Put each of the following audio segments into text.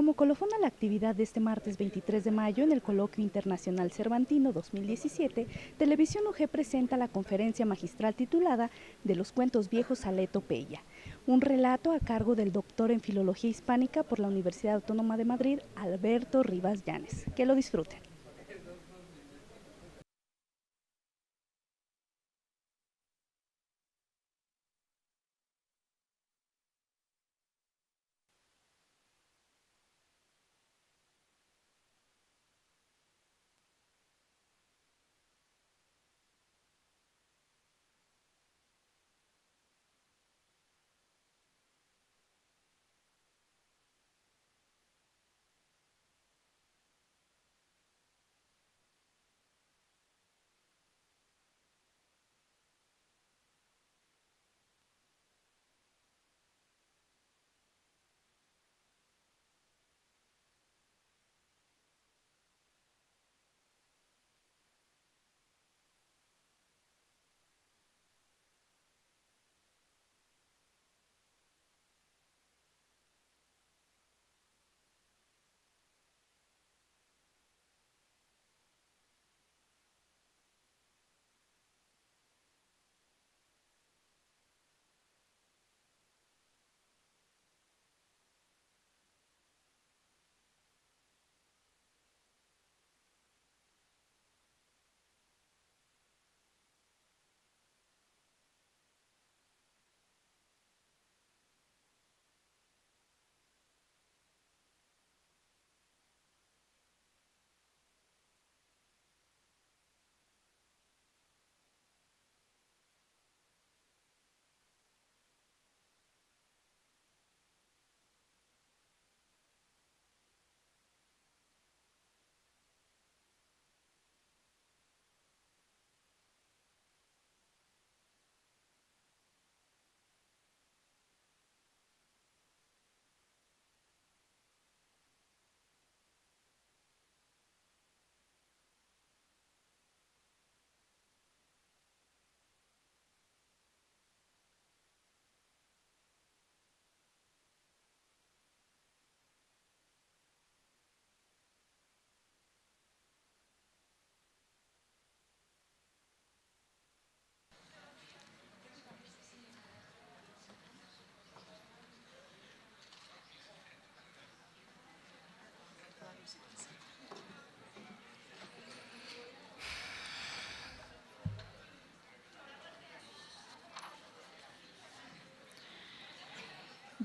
Como colofón a la actividad de este martes 23 de mayo en el Coloquio Internacional Cervantino 2017, Televisión UG presenta la conferencia magistral titulada De los cuentos viejos a la epopeya, un relato a cargo del doctor en Filología Hispánica por la Universidad Autónoma de Madrid, Alberto Rivas Llanes. Que lo disfruten.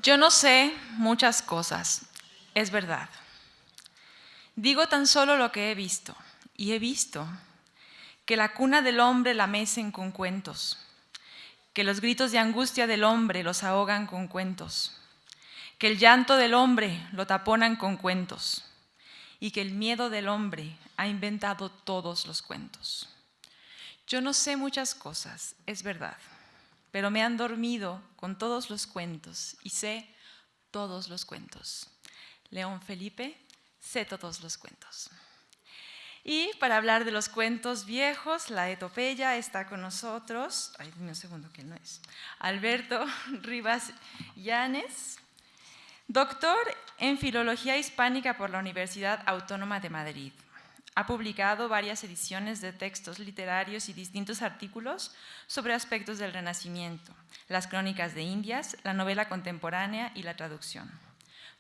Yo no sé muchas cosas, es verdad. Digo tan solo lo que he visto, y he visto que la cuna del hombre la mecen con cuentos, que los gritos de angustia del hombre los ahogan con cuentos, que el llanto del hombre lo taponan con cuentos, y que el miedo del hombre ha inventado todos los cuentos. Yo no sé muchas cosas, es verdad, pero me han dormido con todos los cuentos y sé todos los cuentos. León Felipe, sé todos los cuentos. Y para hablar de los cuentos viejos, la epopeya, está con nosotros, dime un segundo que no es, Alberto Rivas Llanes, doctor en Filología Hispánica por la Universidad Autónoma de Madrid. Ha publicado varias ediciones de textos literarios y distintos artículos sobre aspectos del Renacimiento, las crónicas de Indias, la novela contemporánea y la traducción.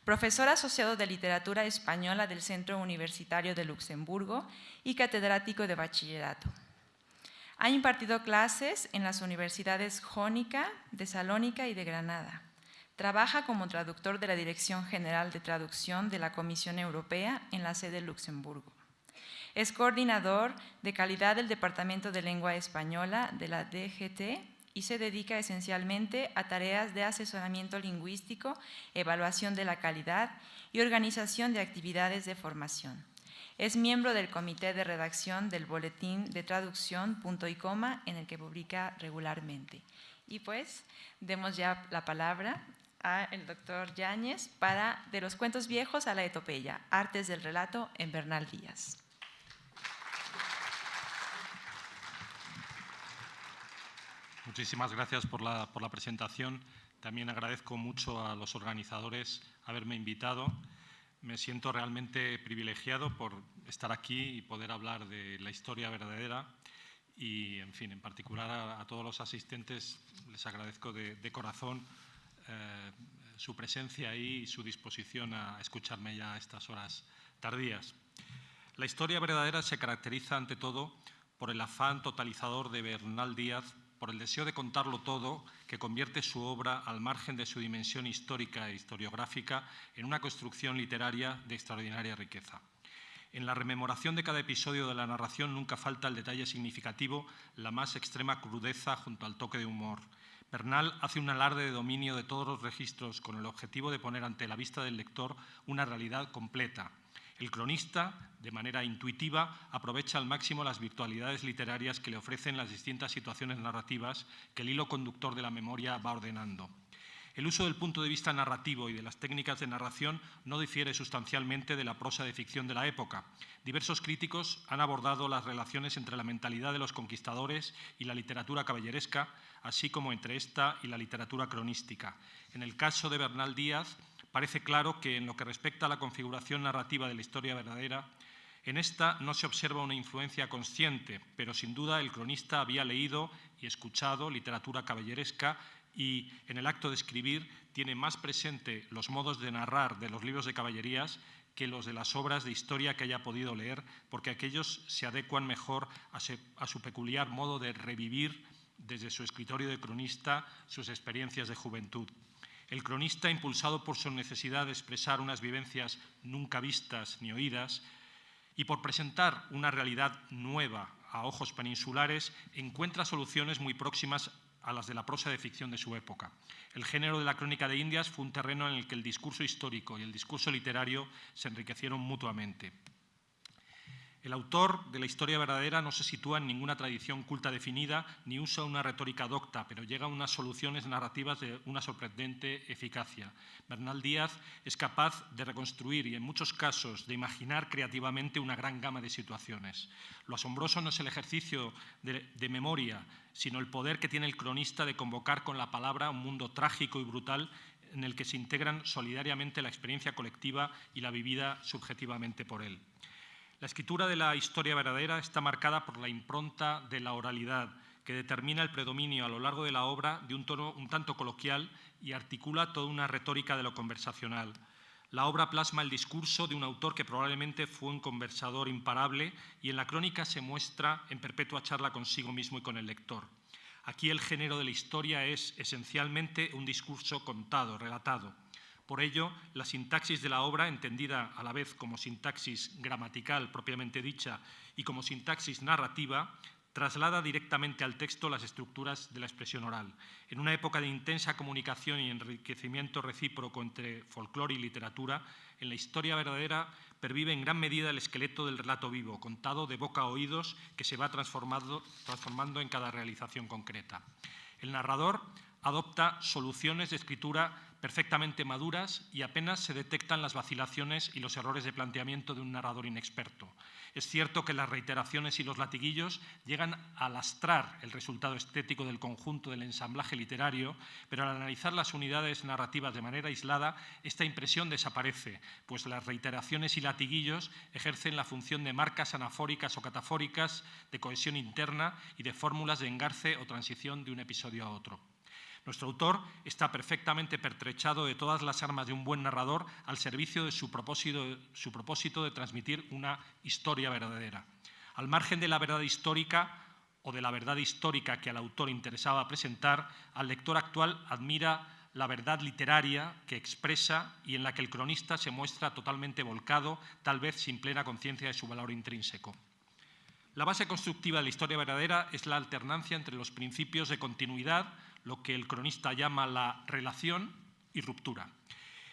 Profesor asociado de Literatura Española del Centro Universitario de Luxemburgo y catedrático de bachillerato. Ha impartido clases en las universidades Jónica, de Salónica y de Granada. Trabaja como traductor de la Dirección General de Traducción de la Comisión Europea en la sede de Luxemburgo. Es coordinador de calidad del Departamento de Lengua Española de la DGT y se dedica esencialmente a tareas de asesoramiento lingüístico, evaluación de la calidad y organización de actividades de formación. Es miembro del comité de redacción del boletín de traducción Punto y Coma, en el que publica regularmente. Y pues, demos ya la palabra al doctor Llanes para De los cuentos viejos a la epopeya, artes del relato en Bernal Díaz. Muchísimas gracias por la presentación. También agradezco mucho a los organizadores haberme invitado. Me siento realmente privilegiado por estar aquí y poder hablar de la historia verdadera y, en fin, en particular a todos los asistentes les agradezco de corazón su presencia ahí y su disposición a escucharme ya a estas horas tardías. La historia verdadera se caracteriza ante todo por el afán totalizador de Bernal Díaz, por el deseo de contarlo todo, que convierte su obra, al margen de su dimensión histórica e historiográfica, en una construcción literaria de extraordinaria riqueza. En la rememoración de cada episodio de la narración nunca falta el detalle significativo, la más extrema crudeza junto al toque de humor. Bernal hace un alarde de dominio de todos los registros con el objetivo de poner ante la vista del lector una realidad completa. El cronista, de manera intuitiva, aprovecha al máximo las virtualidades literarias que le ofrecen las distintas situaciones narrativas que el hilo conductor de la memoria va ordenando. El uso del punto de vista narrativo y de las técnicas de narración no difiere sustancialmente de la prosa de ficción de la época. Diversos críticos han abordado las relaciones entre la mentalidad de los conquistadores y la literatura caballeresca, así como entre esta y la literatura cronística. En el caso de Bernal Díaz, parece claro que en lo que respecta a la configuración narrativa de la historia verdadera, en esta no se observa una influencia consciente, pero sin duda el cronista había leído y escuchado literatura caballeresca y en el acto de escribir tiene más presente los modos de narrar de los libros de caballerías que los de las obras de historia que haya podido leer, porque aquellos se adecuan mejor a su peculiar modo de revivir desde su escritorio de cronista sus experiencias de juventud. El cronista, impulsado por su necesidad de expresar unas vivencias nunca vistas ni oídas y por presentar una realidad nueva a ojos peninsulares, encuentra soluciones muy próximas a las de la prosa de ficción de su época. El género de la crónica de Indias fue un terreno en el que el discurso histórico y el discurso literario se enriquecieron mutuamente. El autor de la historia verdadera no se sitúa en ninguna tradición culta definida ni usa una retórica docta, pero llega a unas soluciones narrativas de una sorprendente eficacia. Bernal Díaz es capaz de reconstruir y, en muchos casos, de imaginar creativamente una gran gama de situaciones. Lo asombroso no es el ejercicio de memoria, sino el poder que tiene el cronista de convocar con la palabra un mundo trágico y brutal en el que se integran solidariamente la experiencia colectiva y la vivida subjetivamente por él. La escritura de la historia verdadera está marcada por la impronta de la oralidad, que determina el predominio a lo largo de la obra de un tono un tanto coloquial y articula toda una retórica de lo conversacional. La obra plasma el discurso de un autor que probablemente fue un conversador imparable y en la crónica se muestra en perpetua charla consigo mismo y con el lector. Aquí el género de la historia es esencialmente un discurso contado, relatado. Por ello, la sintaxis de la obra, entendida a la vez como sintaxis gramatical propiamente dicha y como sintaxis narrativa, traslada directamente al texto las estructuras de la expresión oral. En una época de intensa comunicación y enriquecimiento recíproco entre folclore y literatura, en la historia verdadera pervive en gran medida el esqueleto del relato vivo, contado de boca a oídos, que se va transformando en cada realización concreta. El narrador adopta soluciones de escritura perfectamente maduras y apenas se detectan las vacilaciones y los errores de planteamiento de un narrador inexperto. Es cierto que las reiteraciones y los latiguillos llegan a lastrar el resultado estético del conjunto del ensamblaje literario, pero al analizar las unidades narrativas de manera aislada, esta impresión desaparece, pues las reiteraciones y latiguillos ejercen la función de marcas anafóricas o catafóricas, de cohesión interna y de fórmulas de engarce o transición de un episodio a otro. Nuestro autor está perfectamente pertrechado de todas las armas de un buen narrador al servicio de su propósito de transmitir una historia verdadera. Al margen de la verdad histórica o de la verdad histórica que al autor interesaba presentar, al lector actual admira la verdad literaria que expresa y en la que el cronista se muestra totalmente volcado, tal vez sin plena conciencia de su valor intrínseco. La base constructiva de la historia verdadera es la alternancia entre los principios de continuidad, lo que el cronista llama la relación y ruptura.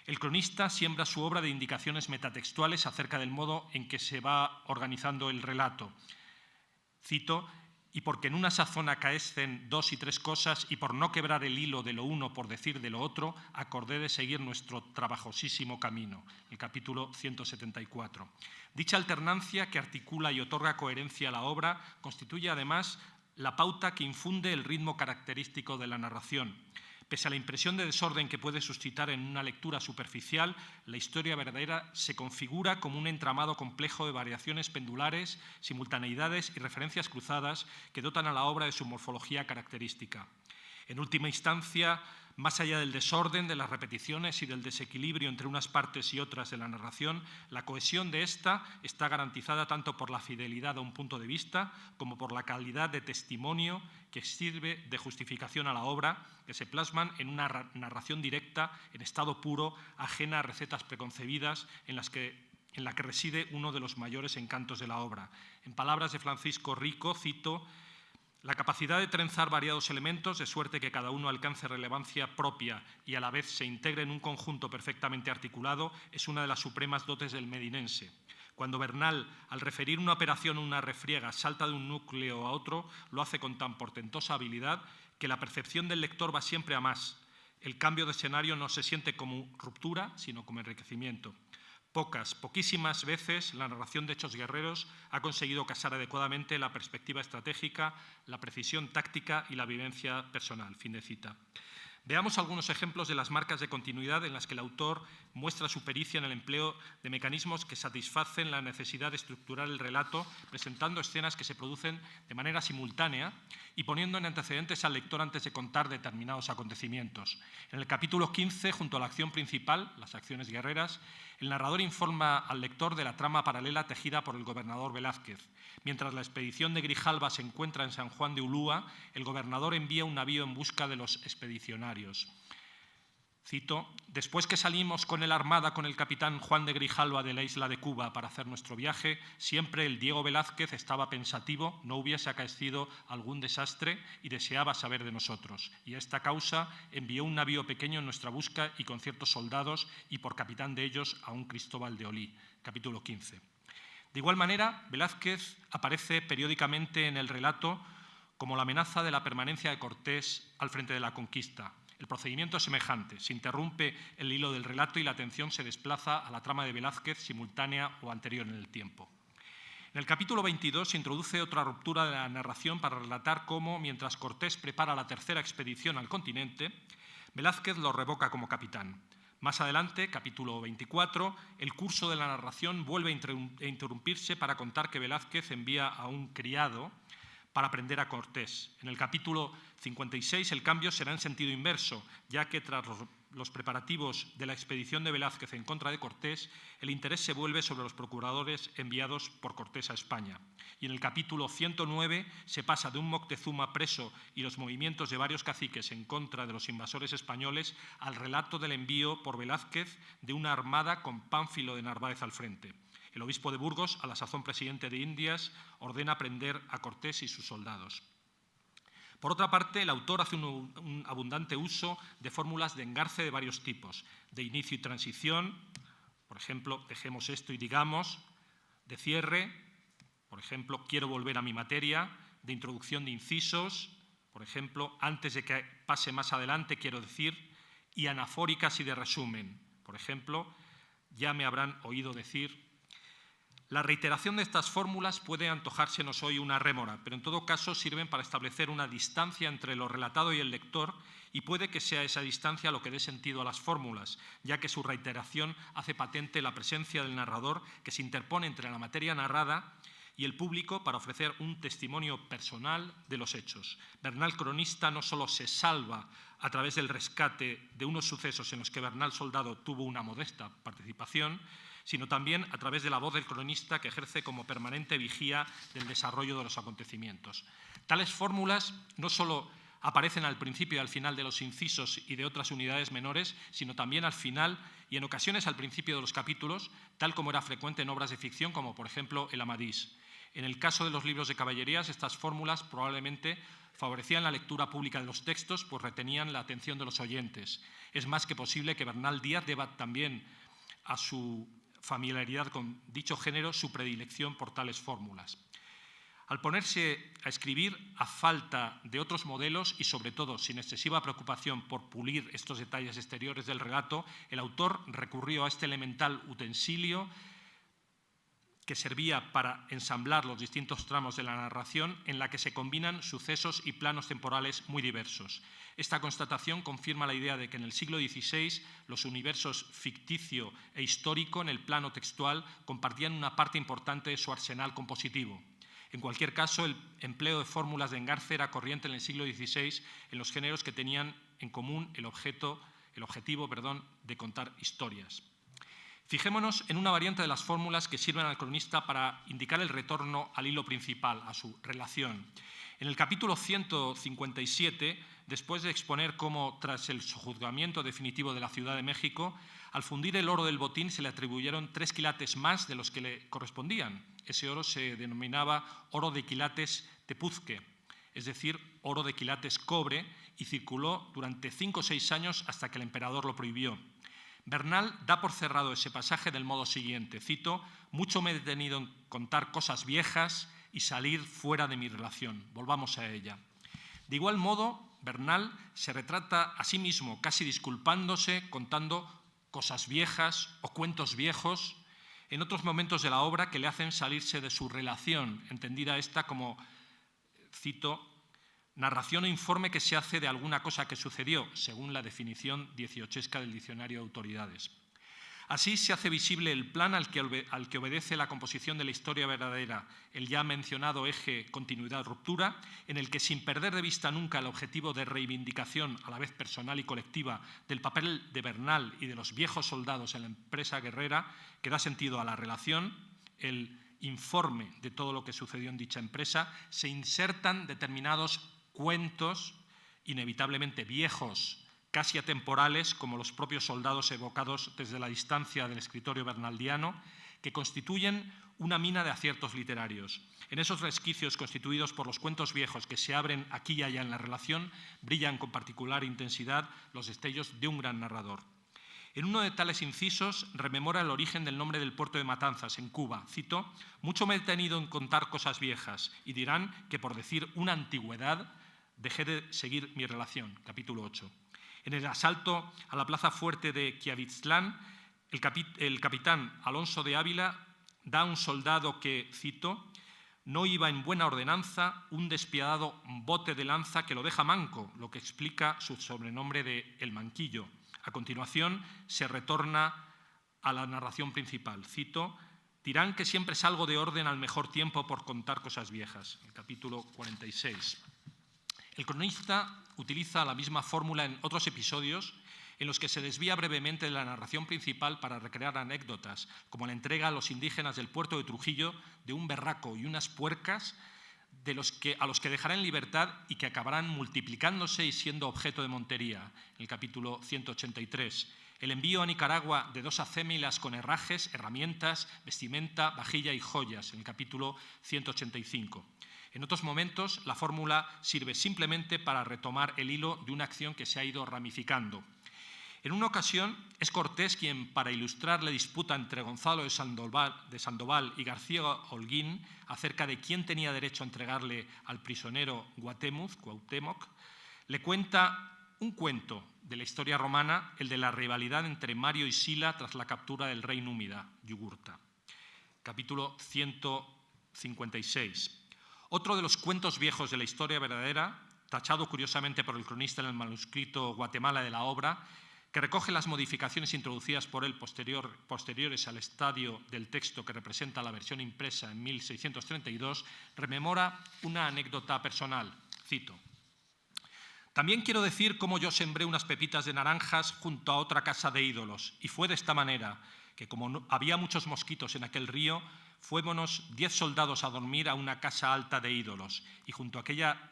El cronista siembra su obra de indicaciones metatextuales acerca del modo en que se va organizando el relato. Cito: «Y porque en una sazón acaecen dos y tres cosas, y por no quebrar el hilo de lo uno por decir de lo otro, acordé de seguir nuestro trabajosísimo camino». El capítulo 174. Dicha alternancia, que articula y otorga coherencia a la obra, constituye además la pauta que infunde el ritmo característico de la narración. Pese a la impresión de desorden que puede suscitar en una lectura superficial, la historia verdadera se configura como un entramado complejo de variaciones pendulares, simultaneidades y referencias cruzadas que dotan a la obra de su morfología característica. En última instancia, más allá del desorden, de las repeticiones y del desequilibrio entre unas partes y otras de la narración, la cohesión de esta está garantizada tanto por la fidelidad a un punto de vista como por la calidad de testimonio que sirve de justificación a la obra, que se plasman en una narración directa, en estado puro, ajena a recetas preconcebidas, en la que reside uno de los mayores encantos de la obra. En palabras de Francisco Rico, cito: la capacidad de trenzar variados elementos de suerte que cada uno alcance relevancia propia y a la vez se integre en un conjunto perfectamente articulado es una de las supremas dotes del medinense. Cuando Bernal, al referir una operación o una refriega, salta de un núcleo a otro, lo hace con tan portentosa habilidad que la percepción del lector va siempre a más. El cambio de escenario no se siente como ruptura, sino como enriquecimiento. Poquísimas veces la narración de hechos guerreros ha conseguido casar adecuadamente la perspectiva estratégica, la precisión táctica y la vivencia personal. Fin de cita. Veamos algunos ejemplos de las marcas de continuidad en las que el autor muestra su pericia en el empleo de mecanismos que satisfacen la necesidad de estructurar el relato, presentando escenas que se producen de manera simultánea y poniendo en antecedentes al lector antes de contar determinados acontecimientos. En el capítulo 15, junto a la acción principal, las acciones guerreras, el narrador informa al lector de la trama paralela tejida por el gobernador Velázquez. Mientras la expedición de Grijalva se encuentra en San Juan de Ulúa, el gobernador envía un navío en busca de los expedicionarios. Cito: después que salimos con el armada con el capitán Juan de Grijalva de la isla de Cuba para hacer nuestro viaje, siempre el Diego Velázquez estaba pensativo, no hubiese acaecido algún desastre y deseaba saber de nosotros. Y a esta causa envió un navío pequeño en nuestra busca y con ciertos soldados y por capitán de ellos a un Cristóbal de Olí. Capítulo 15. De igual manera, Velázquez aparece periódicamente en el relato como la amenaza de la permanencia de Cortés al frente de la conquista. El procedimiento es semejante, se interrumpe el hilo del relato y la atención se desplaza a la trama de Velázquez simultánea o anterior en el tiempo. En el capítulo 22 se introduce otra ruptura de la narración para relatar cómo, mientras Cortés prepara la tercera expedición al continente, Velázquez lo revoca como capitán. Más adelante, capítulo 24, el curso de la narración vuelve a interrumpirse para contar que Velázquez envía a un criado para prender a Cortés. En el capítulo 56 el cambio será en sentido inverso, ya que tras los preparativos de la expedición de Velázquez en contra de Cortés, el interés se vuelve sobre los procuradores enviados por Cortés a España. Y en el capítulo 109 se pasa de un Moctezuma preso y los movimientos de varios caciques en contra de los invasores españoles al relato del envío por Velázquez de una armada con Pánfilo de Narváez al frente. El obispo de Burgos, a la sazón presidente de Indias, ordena prender a Cortés y sus soldados. Por otra parte, el autor hace un abundante uso de fórmulas de engarce de varios tipos, de inicio y transición, por ejemplo, dejemos esto y digamos, de cierre, por ejemplo, quiero volver a mi materia, de introducción de incisos, por ejemplo, antes de que pase más adelante, quiero decir, y anafóricas y de resumen, por ejemplo, ya me habrán oído decir. La reiteración de estas fórmulas puede antojársenos hoy una rémora, pero en todo caso sirven para establecer una distancia entre lo relatado y el lector y puede que sea esa distancia lo que dé sentido a las fórmulas, ya que su reiteración hace patente la presencia del narrador que se interpone entre la materia narrada y el público para ofrecer un testimonio personal de los hechos. Bernal cronista no solo se salva a través del rescate de unos sucesos en los que Bernal soldado tuvo una modesta participación, sino también a través de la voz del cronista que ejerce como permanente vigía del desarrollo de los acontecimientos. Tales fórmulas no solo aparecen al principio y al final de los incisos y de otras unidades menores, sino también al final y en ocasiones al principio de los capítulos, tal como era frecuente en obras de ficción como por ejemplo el Amadís. En el caso de los libros de caballerías, estas fórmulas probablemente favorecían la lectura pública de los textos, pues retenían la atención de los oyentes. Es más que posible que Bernal Díaz deba también a su familiaridad con dicho género su predilección por tales fórmulas. Al ponerse a escribir a falta de otros modelos y sobre todo sin excesiva preocupación por pulir estos detalles exteriores del relato, el autor recurrió a este elemental utensilio que servía para ensamblar los distintos tramos de la narración, en la que se combinan sucesos y planos temporales muy diversos. Esta constatación confirma la idea de que en el siglo XVI los universos ficticio e histórico en el plano textual compartían una parte importante de su arsenal compositivo. En cualquier caso, el empleo de fórmulas de engarce era corriente en el siglo XVI en los géneros que tenían en común el objetivo de contar historias. Fijémonos en una variante de las fórmulas que sirven al cronista para indicar el retorno al hilo principal, a su relación. En el capítulo 157, después de exponer cómo, tras el sojuzgamiento definitivo de la Ciudad de México, al fundir el oro del botín se le atribuyeron 3 quilates más de los que le correspondían. Ese oro se denominaba oro de quilates tepuzque, es decir, oro de quilates cobre, y circuló durante 5 o 6 años hasta que el emperador lo prohibió. Bernal da por cerrado ese pasaje del modo siguiente, cito: «Mucho me he detenido en contar cosas viejas y salir fuera de mi relación». Volvamos a ella. De igual modo, Bernal se retrata a sí mismo, casi disculpándose, contando cosas viejas o cuentos viejos en otros momentos de la obra que le hacen salirse de su relación, entendida esta como, cito, narración o informe que se hace de alguna cosa que sucedió, según la definición dieciochesca del Diccionario de Autoridades. Así se hace visible el plan al que obedece la composición de la historia verdadera, el ya mencionado eje continuidad-ruptura, en el que, sin perder de vista nunca el objetivo de reivindicación, a la vez personal y colectiva, del papel de Bernal y de los viejos soldados en la empresa guerrera, que da sentido a la relación, el informe de todo lo que sucedió en dicha empresa, se insertan determinados cuentos, inevitablemente viejos, casi atemporales, como los propios soldados evocados desde la distancia del escritorio bernaldiano, que constituyen una mina de aciertos literarios. En esos resquicios constituidos por los cuentos viejos que se abren aquí y allá en la relación, brillan con particular intensidad los destellos de un gran narrador. En uno de tales incisos rememora el origen del nombre del puerto de Matanzas, en Cuba. Cito: «Mucho me he detenido en contar cosas viejas y dirán que por decir una antigüedad dejé de seguir mi relación». Capítulo 8. En el asalto a la plaza fuerte de Quiavitztlán, el capitán Alonso de Ávila da a un soldado que, cito, «no iba en buena ordenanza, un despiadado bote de lanza que lo deja manco», lo que explica su sobrenombre de El Manquillo. A continuación se retorna a la narración principal. Cito: «Dirán que siempre salgo de orden al mejor tiempo por contar cosas viejas». El capítulo 46. El cronista utiliza la misma fórmula en otros episodios en los que se desvía brevemente de la narración principal para recrear anécdotas, como la entrega a los indígenas del puerto de Trujillo de un berraco y unas puercas a los que dejará en libertad y que acabarán multiplicándose y siendo objeto de montería, en el capítulo 183. El envío a Nicaragua de 2 acémilas con herrajes, herramientas, vestimenta, vajilla y joyas, en el capítulo 185. En otros momentos, la fórmula sirve simplemente para retomar el hilo de una acción que se ha ido ramificando. En una ocasión, es Cortés quien, para ilustrar la disputa entre Gonzalo de Sandoval y García Holguín acerca de quién tenía derecho a entregarle al prisionero Cuauhtémoc, le cuenta un cuento de la historia romana, el de la rivalidad entre Mario y Sila tras la captura del rey númida, Yugurta. Capítulo 156. Otro de los cuentos viejos de la historia verdadera, tachado curiosamente por el cronista en el manuscrito Guatemala de la obra, que recoge las modificaciones introducidas por él posteriores al estadio del texto que representa la versión impresa en 1632, rememora una anécdota personal. Cito: «También quiero decir cómo yo sembré unas pepitas de naranjas junto a otra casa de ídolos, y fue de esta manera, que como había muchos mosquitos en aquel río, fuémonos 10 soldados a dormir a una casa alta de ídolos, y junto a aquella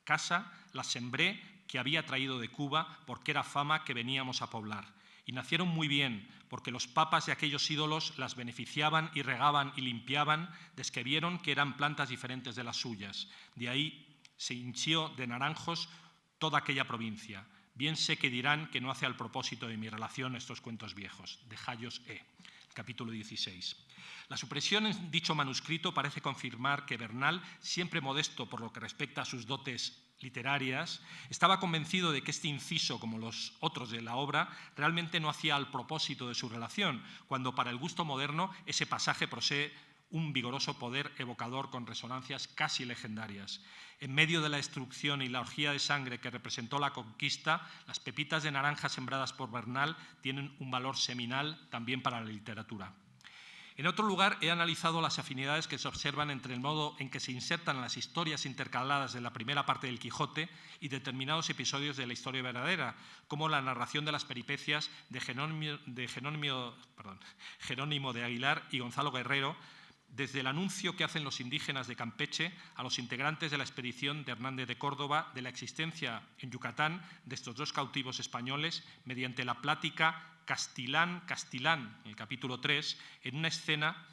casa las sembré que había traído de Cuba, porque era fama que veníamos a poblar. Y nacieron muy bien, porque los papas de aquellos ídolos las beneficiaban y regaban y limpiaban, desde que vieron que eran plantas diferentes de las suyas. De ahí se hinchió de naranjos toda aquella provincia. Bien sé que dirán que no hace al propósito de mi relación estos cuentos viejos». De Jayos E. Capítulo 16. La supresión en dicho manuscrito parece confirmar que Bernal, siempre modesto por lo que respecta a sus dotes literarias, estaba convencido de que este inciso, como los otros de la obra, realmente no hacía al propósito de su relación, cuando para el gusto moderno ese pasaje posee un vigoroso poder evocador con resonancias casi legendarias. En medio de la destrucción y la orgía de sangre que representó la conquista, las pepitas de naranja sembradas por Bernal tienen un valor seminal también para la literatura. En otro lugar, he analizado las afinidades que se observan entre el modo en que se insertan las historias intercaladas de la primera parte del Quijote y determinados episodios de la historia verdadera, como la narración de las peripecias de Jerónimo de Aguilar y Gonzalo Guerrero, desde el anuncio que hacen los indígenas de Campeche a los integrantes de la expedición de Hernández de Córdoba de la existencia en Yucatán de estos dos cautivos españoles mediante la plática Castilán, en el capítulo 3, en una escena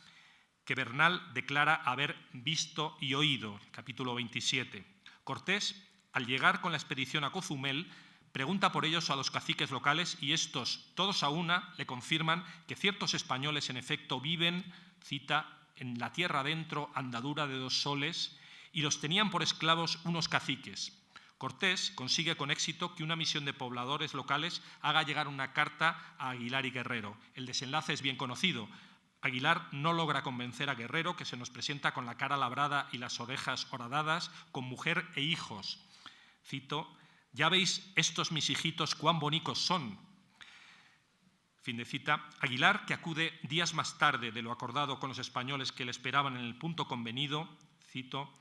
que Bernal declara haber visto y oído, el capítulo 27. Cortés, al llegar con la expedición a Cozumel, pregunta por ellos a los caciques locales y estos, todos a una, le confirman que ciertos españoles en efecto viven, cita, en la tierra adentro, andadura de 2 soles, y los tenían por esclavos unos caciques. Cortés consigue con éxito que una misión de pobladores locales haga llegar una carta a Aguilar y Guerrero. El desenlace es bien conocido. Aguilar no logra convencer a Guerrero, que se nos presenta con la cara labrada y las orejas horadadas, con mujer e hijos. Cito, «Ya veis estos mis hijitos cuán bonicos son». Fin de cita. Aguilar, que acude días más tarde de lo acordado con los españoles que le esperaban en el punto convenido, cito,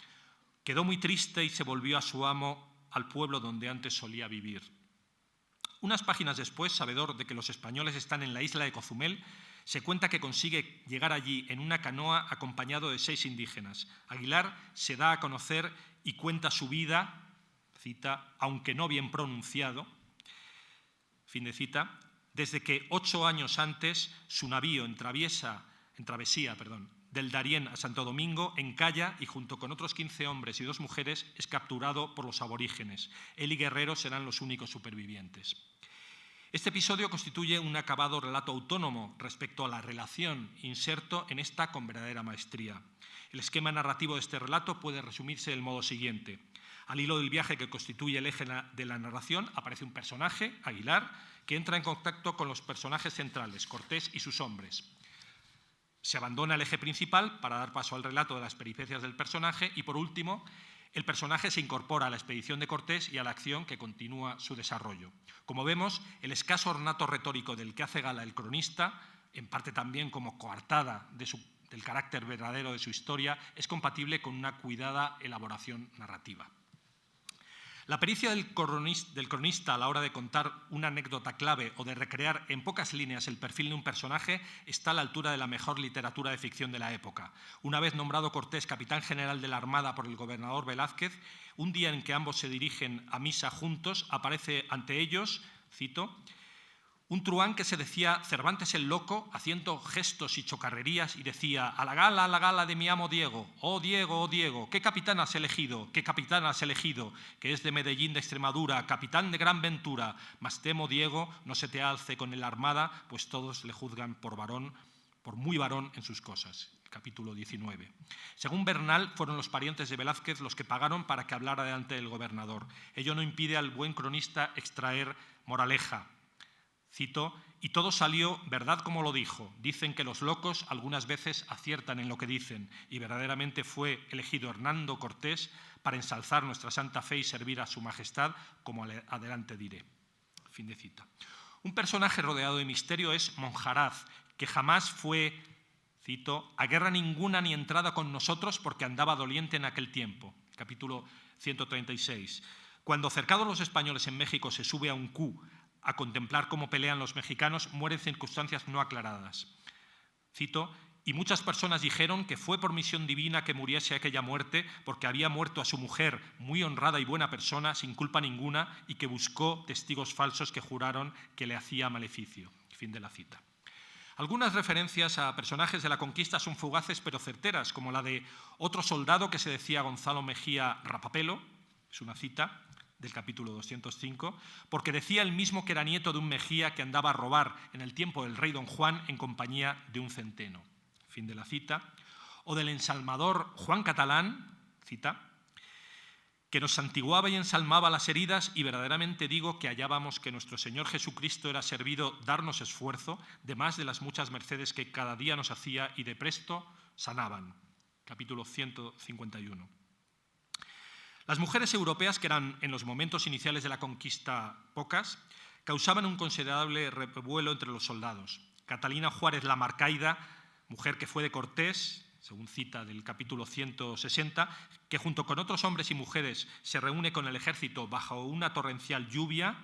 «quedó muy triste y se volvió a su amo al pueblo donde antes solía vivir». Unas páginas después, sabedor de que los españoles están en la isla de Cozumel, se cuenta que consigue llegar allí en una canoa acompañado de 6 indígenas. Aguilar se da a conocer y cuenta su vida, cita, aunque no bien pronunciado, fin de cita, desde que 8 años antes su navío en travesía del Darién a Santo Domingo encalla y junto con otros 15 hombres y 2 mujeres es capturado por los aborígenes. Él y Guerrero serán los únicos supervivientes. Este episodio constituye un acabado relato autónomo respecto a la relación inserto en esta con verdadera maestría. El esquema narrativo de este relato puede resumirse del modo siguiente. Al hilo del viaje que constituye el eje de la narración aparece un personaje, Aguilar, que entra en contacto con los personajes centrales, Cortés y sus hombres. Se abandona el eje principal para dar paso al relato de las peripecias del personaje y, por último, el personaje se incorpora a la expedición de Cortés y a la acción que continúa su desarrollo. Como vemos, el escaso ornato retórico del que hace gala el cronista, en parte también como coartada del carácter verdadero de su historia, es compatible con una cuidada elaboración narrativa. La pericia del cronista a la hora de contar una anécdota clave o de recrear en pocas líneas el perfil de un personaje está a la altura de la mejor literatura de ficción de la época. Una vez nombrado Cortés capitán general de la Armada por el gobernador Velázquez, un día en que ambos se dirigen a misa juntos, aparece ante ellos, cito, un truhán que se decía Cervantes el Loco, haciendo gestos y chocarrerías, y decía a la gala de mi amo Diego, oh Diego, ¿qué capitán has elegido? ¿Qué capitán has elegido? Que es de Medellín de Extremadura, capitán de gran ventura, mas temo, Diego, no se te alce con el armada, pues todos le juzgan por varón, por muy varón en sus cosas. Capítulo 19. Según Bernal, fueron los parientes de Velázquez los que pagaron para que hablara delante del gobernador. Ello no impide al buen cronista extraer moraleja. Cito, y todo salió verdad como lo dijo. Dicen que los locos algunas veces aciertan en lo que dicen y verdaderamente fue elegido Hernando Cortés para ensalzar nuestra santa fe y servir a su majestad, como adelante diré. Fin de cita. Un personaje rodeado de misterio es Monjaraz, que jamás fue, cito, a guerra ninguna ni entrada con nosotros porque andaba doliente en aquel tiempo. Capítulo 136. Cuando cercados los españoles en México se sube a un cu a contemplar cómo pelean los mexicanos, mueren circunstancias no aclaradas. Cito, y muchas personas dijeron que fue por misión divina que muriese aquella muerte, porque había muerto a su mujer, muy honrada y buena persona, sin culpa ninguna, y que buscó testigos falsos que juraron que le hacía maleficio. Fin de la cita. Algunas referencias a personajes de la conquista son fugaces pero certeras, como la de otro soldado que se decía Gonzalo Mejía Rapapelo, es una cita, del capítulo 205, porque decía él mismo que era nieto de un Mejía que andaba a robar en el tiempo del rey Don Juan en compañía de un centeno. Fin de la cita. O del ensalmador Juan Catalán, cita, que nos santiguaba y ensalmaba las heridas y verdaderamente digo que hallábamos que nuestro Señor Jesucristo era servido darnos esfuerzo, de más de las muchas mercedes que cada día nos hacía y de presto sanaban. Capítulo 151. Las mujeres europeas, que eran en los momentos iniciales de la conquista pocas, causaban un considerable revuelo entre los soldados. Catalina Juárez la Marcaida, mujer que fue de Cortés, según cita del capítulo 160, que junto con otros hombres y mujeres se reúne con el ejército bajo una torrencial lluvia,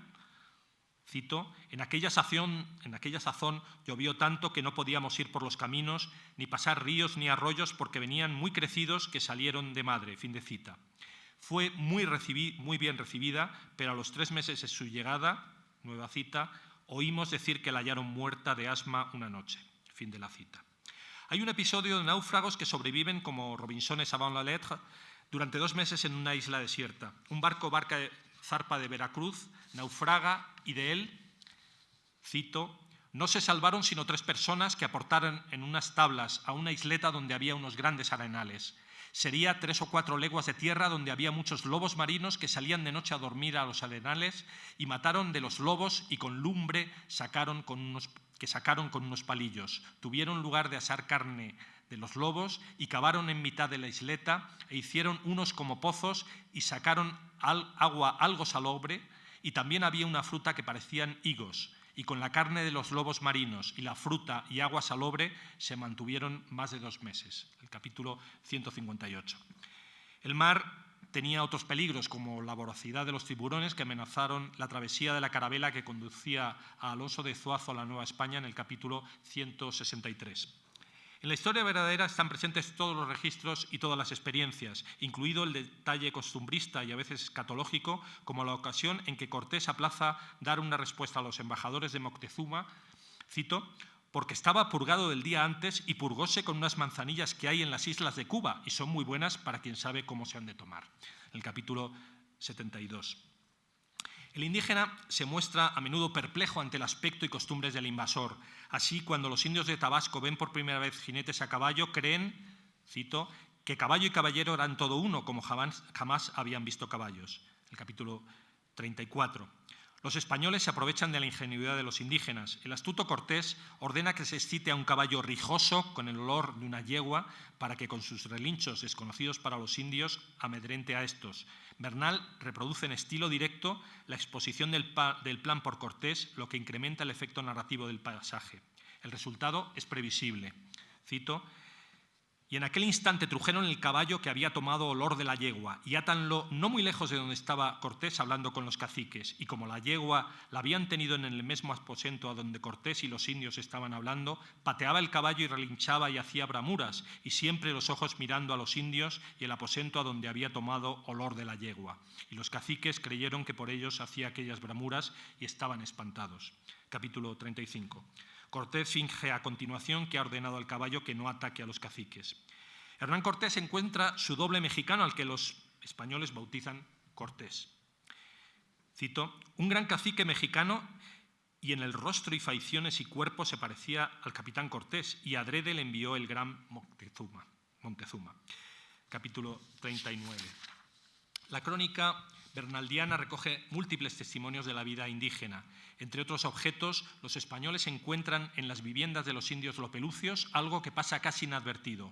cito, en aquella sazón llovió tanto que no podíamos ir por los caminos, ni pasar ríos ni arroyos porque venían muy crecidos que salieron de madre, fin de cita. Fue muy bien recibida, pero a los 3 meses de su llegada, nueva cita, oímos decir que la hallaron muerta de asma una noche, fin de la cita. Hay un episodio de náufragos que sobreviven como Robinsones avant la lettre durante 2 meses en una isla desierta. Un barco zarpa de Veracruz, naufraga y de él, cito, no se salvaron sino 3 personas que aportaron en unas tablas a una isleta donde había unos grandes arenales. Sería 3 o 4 leguas de tierra donde había muchos lobos marinos que salían de noche a dormir a los arenales y mataron de los lobos y con lumbre sacaron con unos palillos. Tuvieron lugar de asar carne de los lobos y cavaron en mitad de la isleta e hicieron unos como pozos y sacaron agua algo salobre y también había una fruta que parecían higos. Y con la carne de los lobos marinos y la fruta y agua salobre se mantuvieron más de 2 meses. El capítulo 158. El mar tenía otros peligros, como la voracidad de los tiburones que amenazaron la travesía de la carabela que conducía a Alonso de Zuazo a la Nueva España en el capítulo 163. En la historia verdadera están presentes todos los registros y todas las experiencias, incluido el detalle costumbrista y a veces escatológico, como la ocasión en que Cortés aplaza dar una respuesta a los embajadores de Moctezuma, cito, porque estaba purgado del día antes y purgóse con unas manzanillas que hay en las islas de Cuba y son muy buenas para quien sabe cómo se han de tomar. El capítulo 72. El indígena se muestra a menudo perplejo ante el aspecto y costumbres del invasor. Así, cuando los indios de Tabasco ven por primera vez jinetes a caballo, creen, cito, que caballo y caballero eran todo uno, como jamás habían visto caballos. El capítulo 34. Los españoles se aprovechan de la ingenuidad de los indígenas. El astuto Cortés ordena que se excite a un caballo rijoso con el olor de una yegua para que con sus relinchos desconocidos para los indios amedrente a estos. Bernal reproduce en estilo directo la exposición del plan por Cortés, lo que incrementa el efecto narrativo del pasaje. El resultado es previsible. Cito, y en aquel instante trujeron el caballo que había tomado olor de la yegua y átanlo no muy lejos de donde estaba Cortés hablando con los caciques, y como la yegua la habían tenido en el mismo aposento a donde Cortés y los indios estaban hablando, pateaba el caballo y relinchaba y hacía bramuras, y siempre los ojos mirando a los indios y el aposento a donde había tomado olor de la yegua. Y los caciques creyeron que por ellos hacía aquellas bramuras y estaban espantados. Capítulo 35. Cortés finge a continuación que ha ordenado al caballo que no ataque a los caciques. Hernán Cortés encuentra su doble mexicano al que los españoles bautizan Cortés. Cito, un gran cacique mexicano y en el rostro y facciones y cuerpo se parecía al capitán Cortés y adrede le envió el gran Montezuma. Capítulo 39. La crónica bernaldiana recoge múltiples testimonios de la vida indígena. Entre otros objetos, los españoles encuentran en las viviendas de los indios lopelucios algo que pasa casi inadvertido.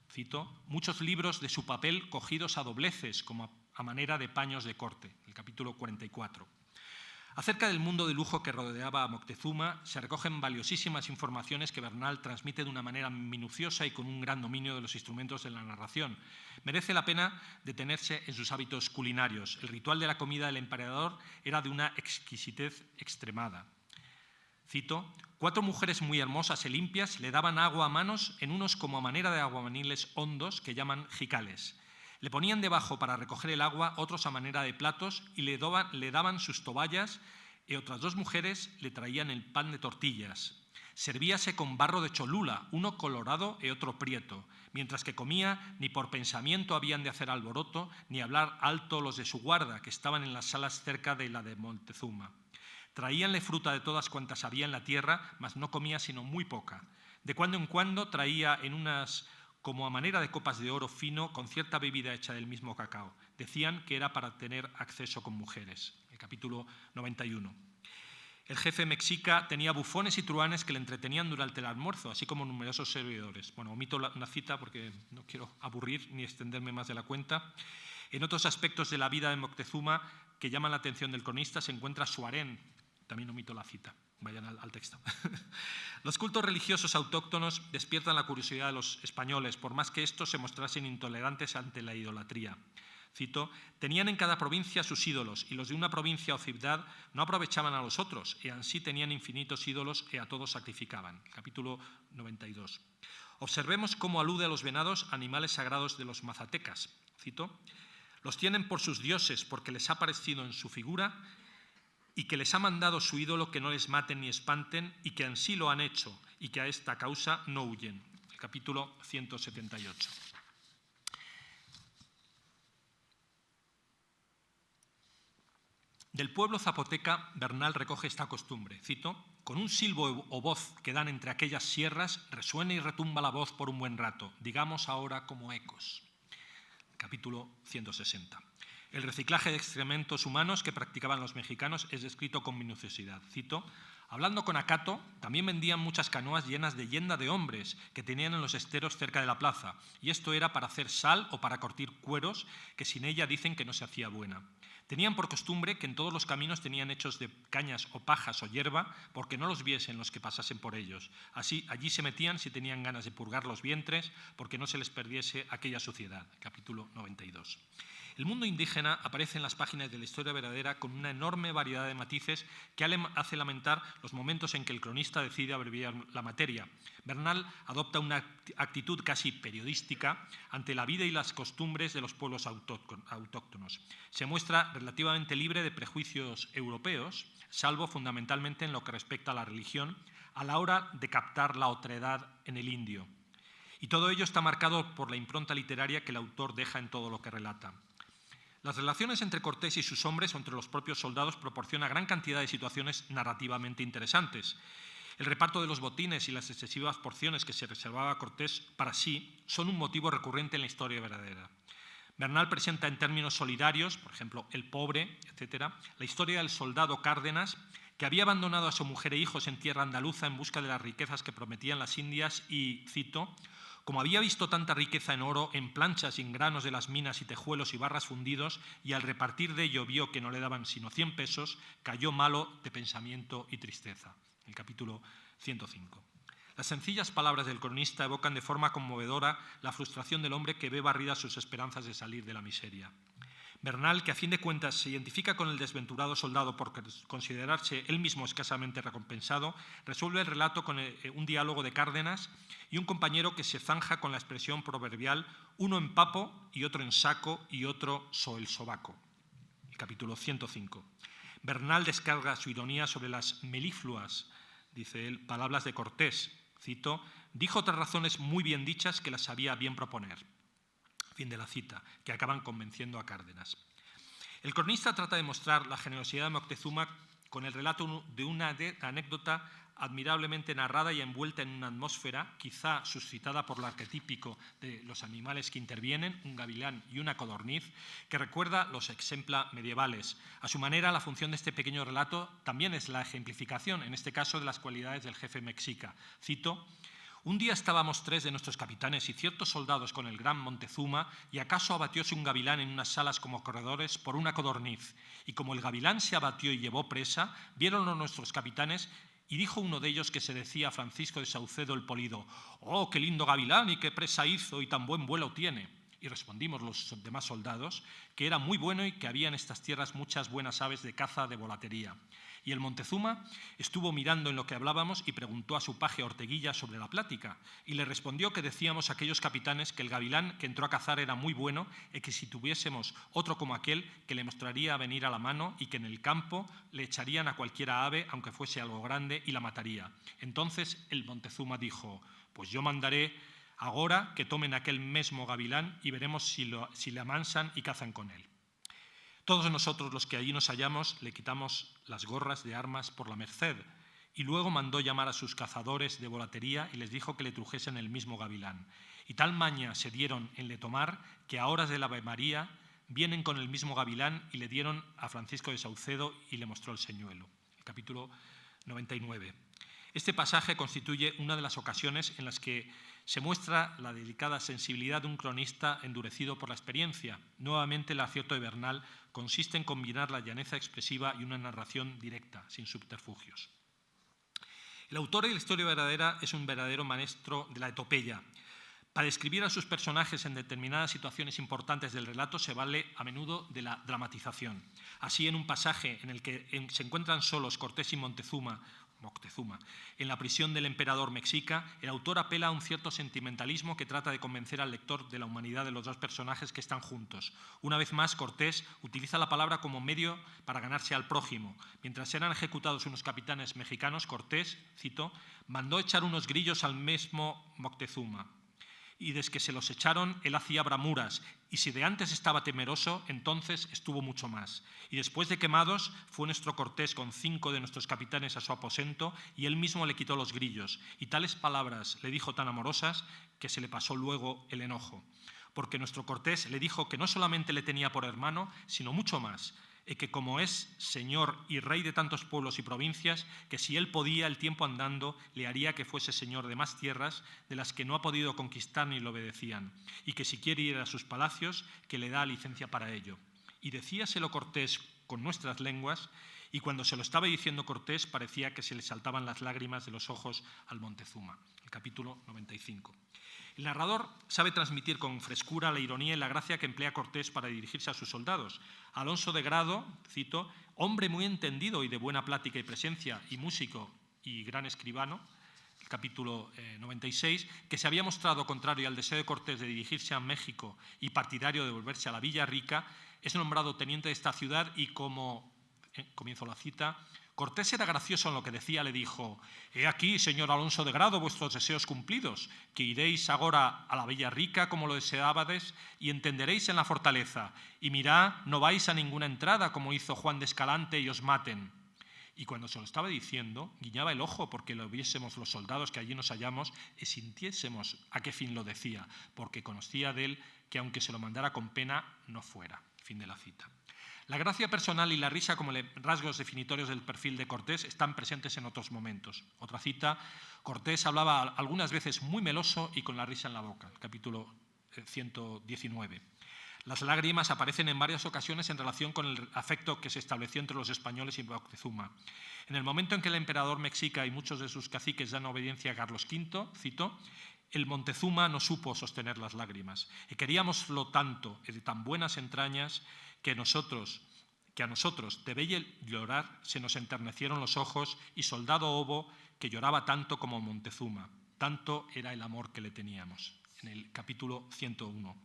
Cito, muchos libros de su papel cogidos a dobleces, como a manera de paños de corte. El capítulo 44. Acerca del mundo de lujo que rodeaba a Moctezuma, se recogen valiosísimas informaciones que Bernal transmite de una manera minuciosa y con un gran dominio de los instrumentos de la narración. Merece la pena detenerse en sus hábitos culinarios. El ritual de la comida del emperador era de una exquisitez extremada. Cito, 4 mujeres muy hermosas y limpias le daban agua a manos en unos como a manera de aguamaniles hondos que llaman jicales. Le ponían debajo para recoger el agua otros a manera de platos y le daban sus toballas y otras 2 mujeres le traían el pan de tortillas. Servíase con barro de Cholula, uno colorado y otro prieto. Mientras que comía, ni por pensamiento habían de hacer alboroto ni hablar alto los de su guarda, que estaban en las salas cerca de la de Montezuma. Traíanle fruta de todas cuantas había en la tierra, mas no comía sino muy poca. De cuando en cuando traía en unas como a manera de copas de oro fino con cierta bebida hecha del mismo cacao. Decían que era para tener acceso con mujeres. El capítulo 91. El jefe mexica tenía bufones y truhanes que le entretenían durante el almuerzo, así como numerosos servidores. Bueno, omito una cita porque no quiero aburrir ni extenderme más de la cuenta. En otros aspectos de la vida de Moctezuma que llaman la atención del cronista se encuentra su harén. También omito la cita, vayan al texto. Los cultos religiosos autóctonos despiertan la curiosidad de los españoles, por más que estos se mostrasen intolerantes ante la idolatría. Cito, tenían en cada provincia sus ídolos, y los de una provincia o ciudad no aprovechaban a los otros, y ansí tenían infinitos ídolos y a todos sacrificaban. Capítulo 92. Observemos cómo alude a los venados, animales sagrados de los mazatecas. Cito, los tienen por sus dioses porque les ha parecido en su figura y que les ha mandado su ídolo que no les maten ni espanten y que ansí lo han hecho y que a esta causa no huyen. El capítulo 178. Del pueblo zapoteca, Bernal recoge esta costumbre, cito, con un silbo o voz que dan entre aquellas sierras, resuena y retumba la voz por un buen rato, digamos ahora como ecos. Capítulo 160. El reciclaje de excrementos humanos que practicaban los mexicanos es descrito con minuciosidad. Cito, hablando con Acato, también vendían muchas canoas llenas de yenda de hombres que tenían en los esteros cerca de la plaza, y esto era para hacer sal o para curtir cueros, que sin ella dicen que no se hacía buena. Tenían por costumbre que en todos los caminos tenían hechos de cañas o pajas o hierba, porque no los viesen los que pasasen por ellos. Así, allí se metían si tenían ganas de purgar los vientres, porque no se les perdiese aquella suciedad. Capítulo 92. El mundo indígena aparece en las páginas de la historia verdadera con una enorme variedad de matices que hace lamentar los momentos en que el cronista decide abreviar la materia. Bernal adopta una actitud casi periodística ante la vida y las costumbres de los pueblos autóctonos. Se muestra relativamente libre de prejuicios europeos, salvo fundamentalmente en lo que respecta a la religión, a la hora de captar la otredad en el indio. Y todo ello está marcado por la impronta literaria que el autor deja en todo lo que relata. Las relaciones entre Cortés y sus hombres o entre los propios soldados proporcionan gran cantidad de situaciones narrativamente interesantes. El reparto de los botines y las excesivas porciones que se reservaba Cortés para sí son un motivo recurrente en la historia verdadera. Bernal presenta en términos solidarios, por ejemplo, el pobre, etc., la historia del soldado Cárdenas, que había abandonado a su mujer e hijos en tierra andaluza en busca de las riquezas que prometían las Indias y, cito, como había visto tanta riqueza en oro, en planchas y en granos de las minas y tejuelos y barras fundidos, y al repartir de ello vio que no le daban sino 100 pesos, cayó malo de pensamiento y tristeza. El capítulo 105. Las sencillas palabras del cronista evocan de forma conmovedora la frustración del hombre que ve barridas sus esperanzas de salir de la miseria. Bernal, que a fin de cuentas se identifica con el desventurado soldado por considerarse él mismo escasamente recompensado, resuelve el relato con un diálogo de Cárdenas y un compañero que se zanja con la expresión proverbial uno en papo y otro en saco y otro so el sobaco. El capítulo 105. Bernal descarga su ironía sobre las melifluas, dice él, palabras de Cortés, cito, dijo otras razones muy bien dichas que las sabía bien proponer. Fin de la cita, que acaban convenciendo a Cárdenas. El cronista trata de mostrar la generosidad de Moctezuma con el relato de una anécdota admirablemente narrada y envuelta en una atmósfera, quizá suscitada por lo arquetípico de los animales que intervienen, un gavilán y una codorniz, que recuerda los exempla medievales. A su manera, la función de este pequeño relato también es la ejemplificación, en este caso, de las cualidades del jefe mexica. Cito, un día estábamos 3 de nuestros capitanes y ciertos soldados con el gran Montezuma y acaso abatióse un gavilán en unas salas como corredores por una codorniz. Y como el gavilán se abatió y llevó presa, viéronlo nuestros capitanes y dijo uno de ellos que se decía Francisco de Saucedo el Polido, «Oh, qué lindo gavilán y qué presa hizo y tan buen vuelo tiene». Y respondimos los demás soldados que era muy bueno y que había en estas tierras muchas buenas aves de caza de volatería. Y el Montezuma estuvo mirando en lo que hablábamos y preguntó a su paje Orteguilla sobre la plática. Y le respondió que decíamos a aquellos capitanes que el gavilán que entró a cazar era muy bueno y que si tuviésemos otro como aquel, que le mostraría a venir a la mano y que en el campo le echarían a cualquiera ave, aunque fuese algo grande, y la mataría. Entonces el Montezuma dijo, pues yo mandaré agora que tomen aquel mesmo gavilán y veremos si le amansan y cazan con él. Todos nosotros los que allí nos hallamos le quitamos las gorras de armas por la merced y luego mandó llamar a sus cazadores de volatería y les dijo que le trujesen el mismo gavilán. Y tal maña se dieron en le tomar que a horas de la Ave María vienen con el mismo gavilán y le dieron a Francisco de Saucedo y le mostró el señuelo. El capítulo 99. Este pasaje constituye una de las ocasiones en las que se muestra la delicada sensibilidad de un cronista endurecido por la experiencia. Nuevamente, el acierto de Bernal consiste en combinar la llaneza expresiva y una narración directa, sin subterfugios. El autor de la historia verdadera es un verdadero maestro de la epopeya. Para describir a sus personajes en determinadas situaciones importantes del relato se vale a menudo de la dramatización. Así, en un pasaje en el que se encuentran solos Cortés y Moctezuma en la prisión del emperador mexica, el autor apela a un cierto sentimentalismo que trata de convencer al lector de la humanidad de los dos personajes que están juntos. Una vez más, Cortés utiliza la palabra como medio para ganarse al prójimo. Mientras eran ejecutados unos capitanes mexicanos, Cortés, cito, mandó echar unos grillos al mismo Moctezuma. Y desde que se los echaron, él hacía bramuras, y si de antes estaba temeroso, entonces estuvo mucho más. Y después de quemados, fue nuestro Cortés con 5 de nuestros capitanes a su aposento, y él mismo le quitó los grillos. Y tales palabras le dijo tan amorosas, que se le pasó luego el enojo. Porque nuestro Cortés le dijo que no solamente le tenía por hermano, sino mucho más, y que como es señor y rey de tantos pueblos y provincias, que si él podía, el tiempo andando, le haría que fuese señor de más tierras de las que no ha podido conquistar ni le obedecían, y que si quiere ir a sus palacios, que le da licencia para ello. Y decíaselo Cortés con nuestras lenguas, y cuando se lo estaba diciendo Cortés, parecía que se le saltaban las lágrimas de los ojos al Montezuma. El capítulo 95. El narrador sabe transmitir con frescura la ironía y la gracia que emplea Cortés para dirigirse a sus soldados. Alonso de Grado, cito, hombre muy entendido y de buena plática y presencia, y músico y gran escribano, el capítulo 96, que se había mostrado contrario al deseo de Cortés de dirigirse a México y partidario de volverse a la Villa Rica, es nombrado teniente de esta ciudad y como, comienzo la cita, Cortés era gracioso en lo que decía, le dijo, «He aquí, señor Alonso de Grado, vuestros deseos cumplidos, que iréis agora a la Villa Rica como lo deseábades y entenderéis en la fortaleza, y mirá, no vais a ninguna entrada como hizo Juan de Escalante y os maten». Y cuando se lo estaba diciendo, guiñaba el ojo porque lo viésemos los soldados que allí nos hallamos y sintiésemos a qué fin lo decía, porque conocía de él que aunque se lo mandara con pena, no fuera. Fin de la cita. La gracia personal y la risa como rasgos definitorios del perfil de Cortés están presentes en otros momentos. Otra cita, Cortés hablaba algunas veces muy meloso y con la risa en la boca, capítulo 119. Las lágrimas aparecen en varias ocasiones en relación con el afecto que se estableció entre los españoles y Moctezuma. En el momento en que el emperador mexica y muchos de sus caciques dan obediencia a Carlos V, cito, el Montezuma no supo sostener las lágrimas. Y queríamoslo tanto y de tan buenas entrañas que a nosotros, de ver llorar, se nos enternecieron los ojos y soldado Obo, que lloraba tanto como Montezuma. Tanto era el amor que le teníamos. En el capítulo 101.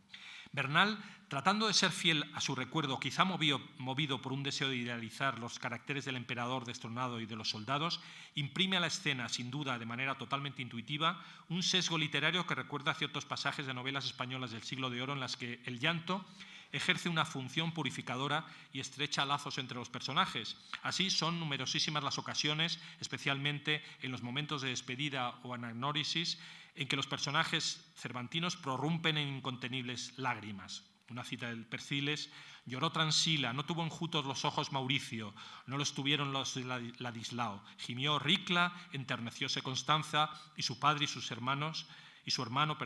Bernal, tratando de ser fiel a su recuerdo, quizá movido por un deseo de idealizar los caracteres del emperador destronado y de los soldados, imprime a la escena, sin duda de manera totalmente intuitiva, un sesgo literario que recuerda a ciertos pasajes de novelas españolas del siglo de oro en las que el llanto ejerce una función purificadora y estrecha lazos entre los personajes. Así son numerosísimas las ocasiones, especialmente en los momentos de despedida o anagnórisis, en que los personajes cervantinos prorrumpen en incontenibles lágrimas. Una cita del Perciles, lloró Transila, no tuvo enjutos los ojos Mauricio, no los tuvieron los de Ladislao, gimió Ricla, enternecióse Constanza, y su padre y su hermano,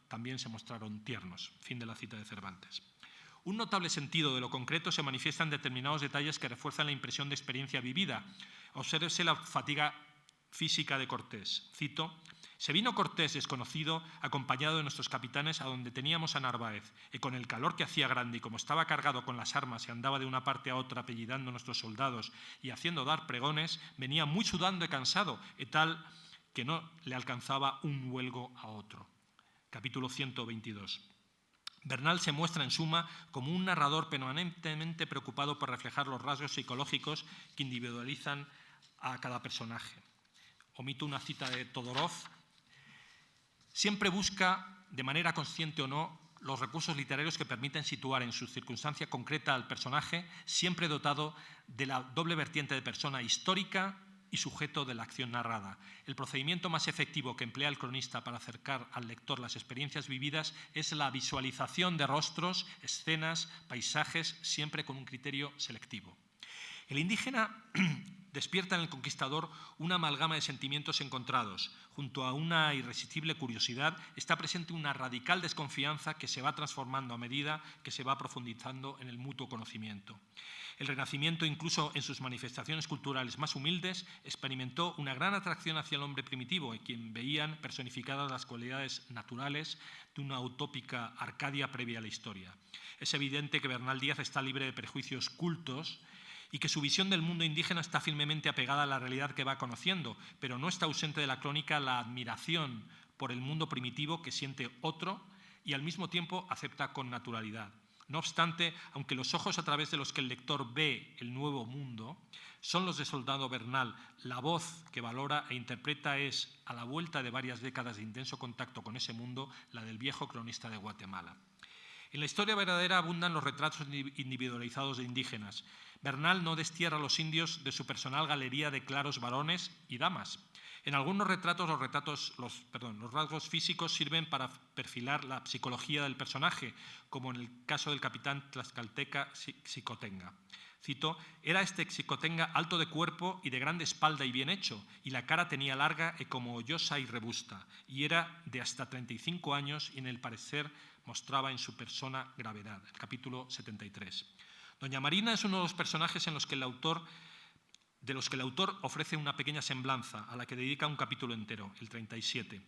también se mostraron tiernos. Fin de la cita de Cervantes. Un notable sentido de lo concreto se manifiesta en determinados detalles que refuerzan la impresión de experiencia vivida. Obsérvese la fatiga física de Cortés. Cito, se vino Cortés desconocido, acompañado de nuestros capitanes, a donde teníamos a Narváez, y con el calor que hacía grande y como estaba cargado con las armas y andaba de una parte a otra apellidando a nuestros soldados y haciendo dar pregones, venía muy sudando y cansado, y tal que no le alcanzaba un huelgo a otro. Capítulo 122. Bernal se muestra, en suma, como un narrador permanentemente preocupado por reflejar los rasgos psicológicos que individualizan a cada personaje. Omito una cita de Todorov. Siempre busca, de manera consciente o no, los recursos literarios que permiten situar en su circunstancia concreta al personaje, siempre dotado de la doble vertiente de persona histórica y sujeto de la acción narrada. El procedimiento más efectivo que emplea el cronista para acercar al lector las experiencias vividas es la visualización de rostros, escenas, paisajes, siempre con un criterio selectivo. El indígena despierta en el conquistador una amalgama de sentimientos encontrados. Junto a una irresistible curiosidad está presente una radical desconfianza que se va transformando a medida que se va profundizando en el mutuo conocimiento. El Renacimiento, incluso en sus manifestaciones culturales más humildes, experimentó una gran atracción hacia el hombre primitivo, en quien veían personificadas las cualidades naturales de una utópica Arcadia previa a la historia. Es evidente que Bernal Díaz está libre de prejuicios cultos y que su visión del mundo indígena está firmemente apegada a la realidad que va conociendo, pero no está ausente de la crónica la admiración por el mundo primitivo que siente otro y al mismo tiempo acepta con naturalidad. No obstante, aunque los ojos a través de los que el lector ve el nuevo mundo son los de Soldado Bernal, la voz que valora e interpreta es, a la vuelta de varias décadas de intenso contacto con ese mundo, la del viejo cronista de Guatemala. En la historia verdadera abundan los retratos individualizados de indígenas. Bernal no destierra a los indios de su personal galería de claros varones y damas. En algunos retratos, los rasgos físicos sirven para perfilar la psicología del personaje, como en el caso del capitán tlaxcalteca Xicotenga. Cito: «Era este Xicotenga alto de cuerpo y de grande espalda y bien hecho, y la cara tenía larga y como hoyosa y robusta, y era de hasta 35 años y en el parecer mostraba en su persona gravedad». El capítulo 73. Doña Marina es uno de los personajes de los que el autor ofrece una pequeña semblanza, a la que dedica un capítulo entero, el 37.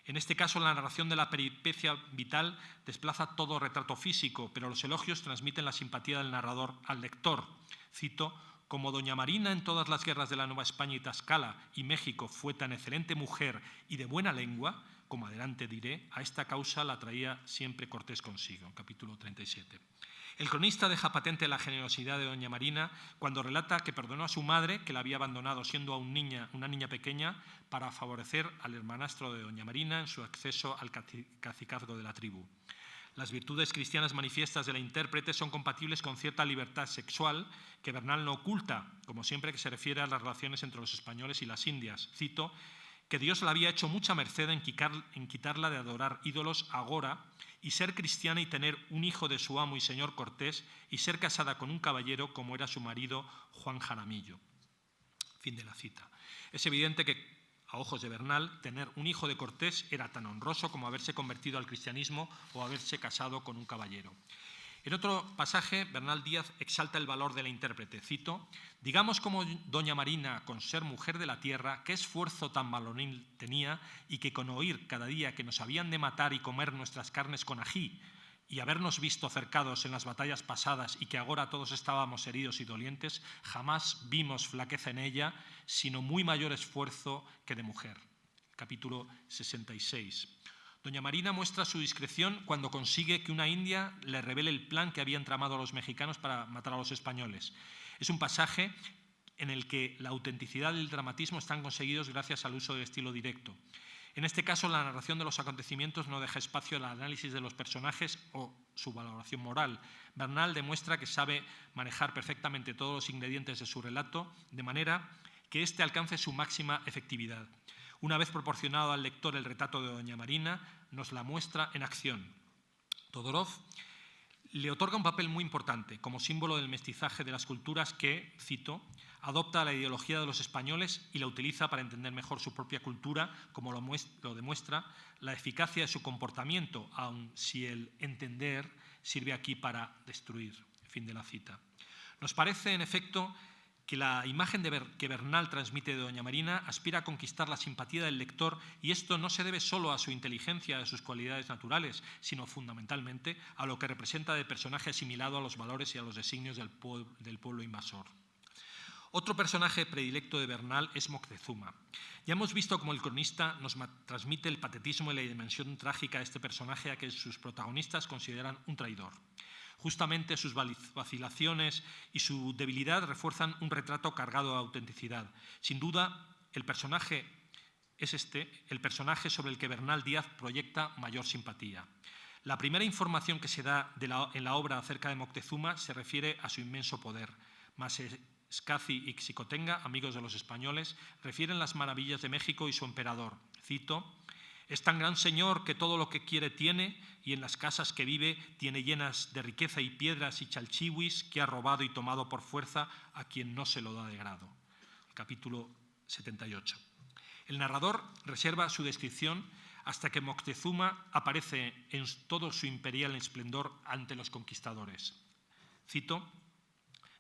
En este caso, la narración de la peripecia vital desplaza todo retrato físico, pero los elogios transmiten la simpatía del narrador al lector. Cito: «Como doña Marina en todas las guerras de la Nueva España y Tlaxcala y México fue tan excelente mujer y de buena lengua, como adelante diré, a esta causa la traía siempre Cortés consigo». Capítulo 37. El cronista deja patente la generosidad de doña Marina cuando relata que perdonó a su madre, que la había abandonado siendo aún una niña pequeña, para favorecer al hermanastro de doña Marina en su acceso al cacicazgo de la tribu. Las virtudes cristianas manifiestas de la intérprete son compatibles con cierta libertad sexual que Bernal no oculta, como siempre que se refiere a las relaciones entre los españoles y las indias. Cito: «que Dios la había hecho mucha merced en quitarla de adorar ídolos agora y ser cristiana y tener un hijo de su amo y señor Cortés y ser casada con un caballero como era su marido Juan Jaramillo». Fin de la cita. Es evidente que, a ojos de Bernal, tener un hijo de Cortés era tan honroso como haberse convertido al cristianismo o haberse casado con un caballero. En otro pasaje, Bernal Díaz exalta el valor de la intérprete. Cito: «Digamos como doña Marina, con ser mujer de la tierra, qué esfuerzo tan varonil tenía y que con oír cada día que nos habían de matar y comer nuestras carnes con ají y habernos visto cercados en las batallas pasadas y que ahora todos estábamos heridos y dolientes, jamás vimos flaqueza en ella, sino muy mayor esfuerzo que de mujer». Capítulo 66. Doña Marina muestra su discreción cuando consigue que una india le revele el plan que habían tramado los mexicanos para matar a los españoles. Es un pasaje en el que la autenticidad y el dramatismo están conseguidos gracias al uso del estilo directo. En este caso, la narración de los acontecimientos no deja espacio al análisis de los personajes o su valoración moral. Bernal demuestra que sabe manejar perfectamente todos los ingredientes de su relato, de manera que éste alcance su máxima efectividad. Una vez proporcionado al lector el retrato de doña Marina, nos la muestra en acción. Todorov le otorga un papel muy importante como símbolo del mestizaje de las culturas que, cito, «adopta la ideología de los españoles y la utiliza para entender mejor su propia cultura, como lo demuestra la eficacia de su comportamiento, aun si el entender sirve aquí para destruir». Fin de la cita. Nos parece, en efecto, que la imagen que Bernal transmite de doña Marina aspira a conquistar la simpatía del lector, y esto no se debe solo a su inteligencia, a sus cualidades naturales, sino fundamentalmente a lo que representa de personaje asimilado a los valores y a los designios del pueblo invasor. Otro personaje predilecto de Bernal es Moctezuma. Ya hemos visto cómo el cronista nos transmite el patetismo y la dimensión trágica de este personaje a que sus protagonistas consideran un traidor. Justamente sus vacilaciones y su debilidad refuerzan un retrato cargado de autenticidad. Sin duda, el personaje sobre el que Bernal Díaz proyecta mayor simpatía. La primera información que se da en la obra acerca de Moctezuma se refiere a su inmenso poder. Mascasi y Xicotenga, amigos de los españoles, refieren las maravillas de México y su emperador. Cito: «Es tan gran señor que todo lo que quiere tiene, y en las casas que vive tiene llenas de riqueza y piedras y chalchihuis que ha robado y tomado por fuerza a quien no se lo da de grado». capítulo 78. El narrador reserva su descripción hasta que Moctezuma aparece en todo su imperial esplendor ante los conquistadores. Cito: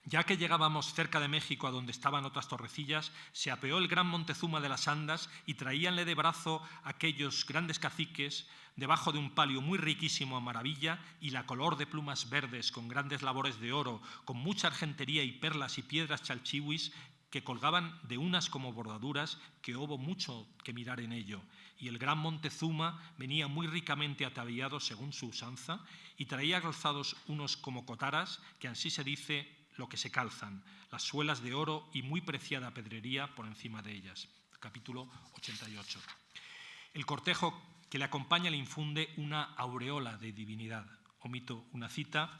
«Ya que llegábamos cerca de México, a donde estaban otras torrecillas, se apeó el gran Montezuma de las Andas y traíanle de brazo aquellos grandes caciques, debajo de un palio muy riquísimo a maravilla, y la color de plumas verdes, con grandes labores de oro, con mucha argentería y perlas y piedras chalchihuis, que colgaban de unas como bordaduras, que hubo mucho que mirar en ello. Y el gran Montezuma venía muy ricamente ataviado según su usanza, y traía calzados unos como cotaras, que así se dice lo que se calzan, las suelas de oro y muy preciada pedrería por encima de ellas». Capítulo 88. El cortejo que le acompaña le infunde una aureola de divinidad. Omito una cita.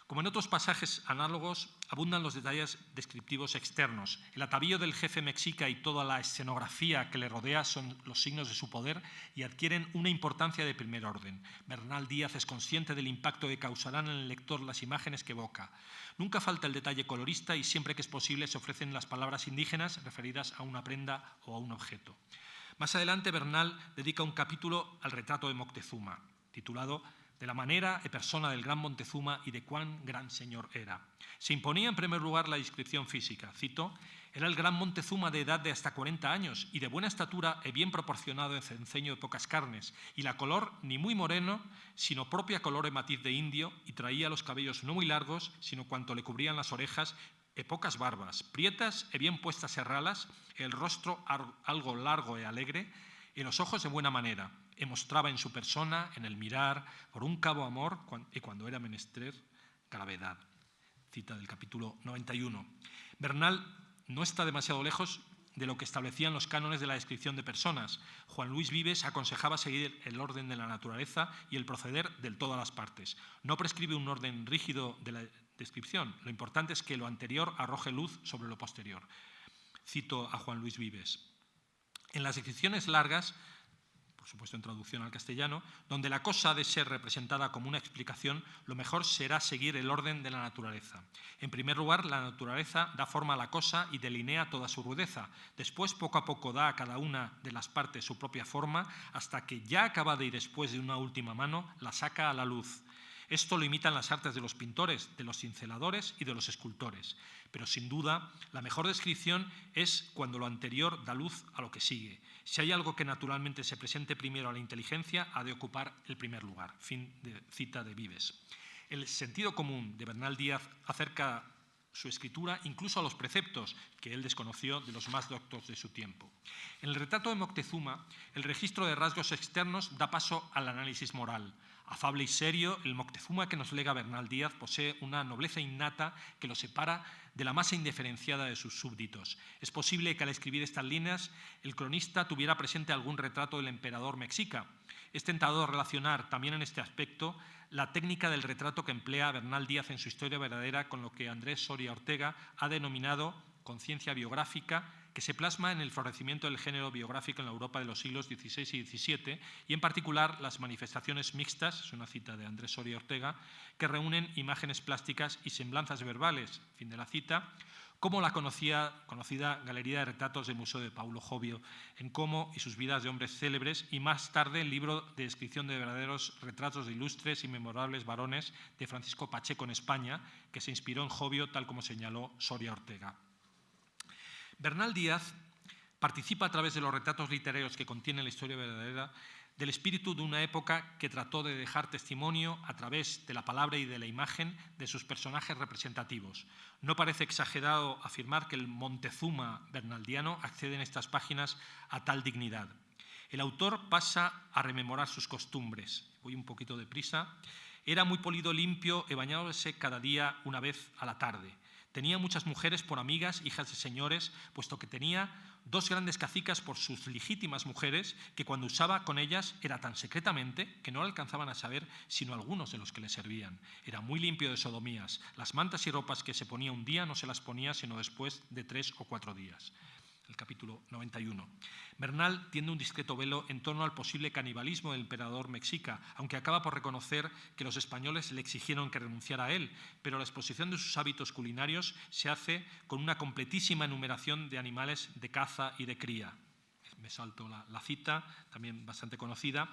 Como en otros pasajes análogos, abundan los detalles descriptivos externos. El atavío del jefe mexica y toda la escenografía que le rodea son los signos de su poder y adquieren una importancia de primer orden. Bernal Díaz es consciente del impacto que causarán en el lector las imágenes que evoca. Nunca falta el detalle colorista y siempre que es posible se ofrecen las palabras indígenas referidas a una prenda o a un objeto. Más adelante, Bernal dedica un capítulo al retrato de Moctezuma, titulado «De la manera e persona del gran Montezuma y de cuán gran señor era». Se imponía en primer lugar la descripción física. Cito: «Era el gran Montezuma de edad de hasta 40 años y de buena estatura e bien proporcionado en cenceño de pocas carnes, y la color ni muy moreno, sino propia color e matiz de indio, y traía los cabellos no muy largos, sino cuanto le cubrían las orejas, e pocas barbas, prietas e bien puestas e ralas, el rostro algo largo e alegre, y los ojos de buena manera, e mostraba en su persona, en el mirar, por un cabo amor, y cuando era menester, gravedad». Cita del capítulo 91. Bernal no está demasiado lejos de lo que establecían los cánones de la descripción de personas. Juan Luis Vives aconsejaba seguir el orden de la naturaleza y el proceder del todo a las partes. No prescribe un orden rígido de la descripción. Lo importante es que lo anterior arroje luz sobre lo posterior. Cito a Juan Luis Vives. En las descripciones largas, por supuesto en traducción al castellano, donde la cosa ha de ser representada como una explicación, lo mejor será seguir el orden de la naturaleza. En primer lugar, la naturaleza da forma a la cosa y delinea toda su rudeza. Después, poco a poco, da a cada una de las partes su propia forma, hasta que, ya acabada y después de una última mano, la saca a la luz. Esto lo imitan las artes de los pintores, de los cinceladores y de los escultores. Pero sin duda, la mejor descripción es cuando lo anterior da luz a lo que sigue. Si hay algo que naturalmente se presente primero a la inteligencia, ha de ocupar el primer lugar. Fin de cita de Vives. El sentido común de Bernal Díaz acerca su escritura incluso a los preceptos que él desconoció de los más doctos de su tiempo. En el retrato de Moctezuma, el registro de rasgos externos da paso al análisis moral. Afable y serio, el Moctezuma que nos lega Bernal Díaz posee una nobleza innata que lo separa de la masa indiferenciada de sus súbditos. Es posible que al escribir estas líneas el cronista tuviera presente algún retrato del emperador mexica. Es tentador relacionar también en este aspecto la técnica del retrato que emplea Bernal Díaz en su Historia verdadera con lo que Andrés Soria Ortega ha denominado conciencia biográfica, que se plasma en el florecimiento del género biográfico en la Europa de los siglos XVI y XVII, y en particular las manifestaciones mixtas, es una cita de Andrés Soria Ortega, que reúnen imágenes plásticas y semblanzas verbales, fin de la cita, como la conocida Galería de Retratos del Museo de Paulo Jovio, en Como y sus vidas de hombres célebres, y más tarde el libro de descripción de verdaderos retratos de ilustres y memorables varones de Francisco Pacheco en España, que se inspiró en Jovio, tal como señaló Soria Ortega. Bernal Díaz participa a través de los retratos literarios que contiene la Historia verdadera del espíritu de una época que trató de dejar testimonio a través de la palabra y de la imagen de sus personajes representativos. No parece exagerado afirmar que el Montezuma bernaldiano accede en estas páginas a tal dignidad. El autor pasa a rememorar sus costumbres. Voy un poquito deprisa. Era muy polido, limpio y bañándose cada día una vez a la tarde. Tenía muchas mujeres por amigas, hijas de señores, puesto que tenía 2 grandes cacicas por sus legítimas mujeres, que cuando usaba con ellas era tan secretamente que no le alcanzaban a saber sino algunos de los que le servían. Era muy limpio de sodomías. Las mantas y ropas que se ponía un día no se las ponía sino después de 3 o 4 días. el capítulo 91. Bernal tiende un discreto velo en torno al posible canibalismo del emperador mexica, aunque acaba por reconocer que los españoles le exigieron que renunciara a él, pero la exposición de sus hábitos culinarios se hace con una completísima enumeración de animales de caza y de cría. Me salto la cita, también bastante conocida.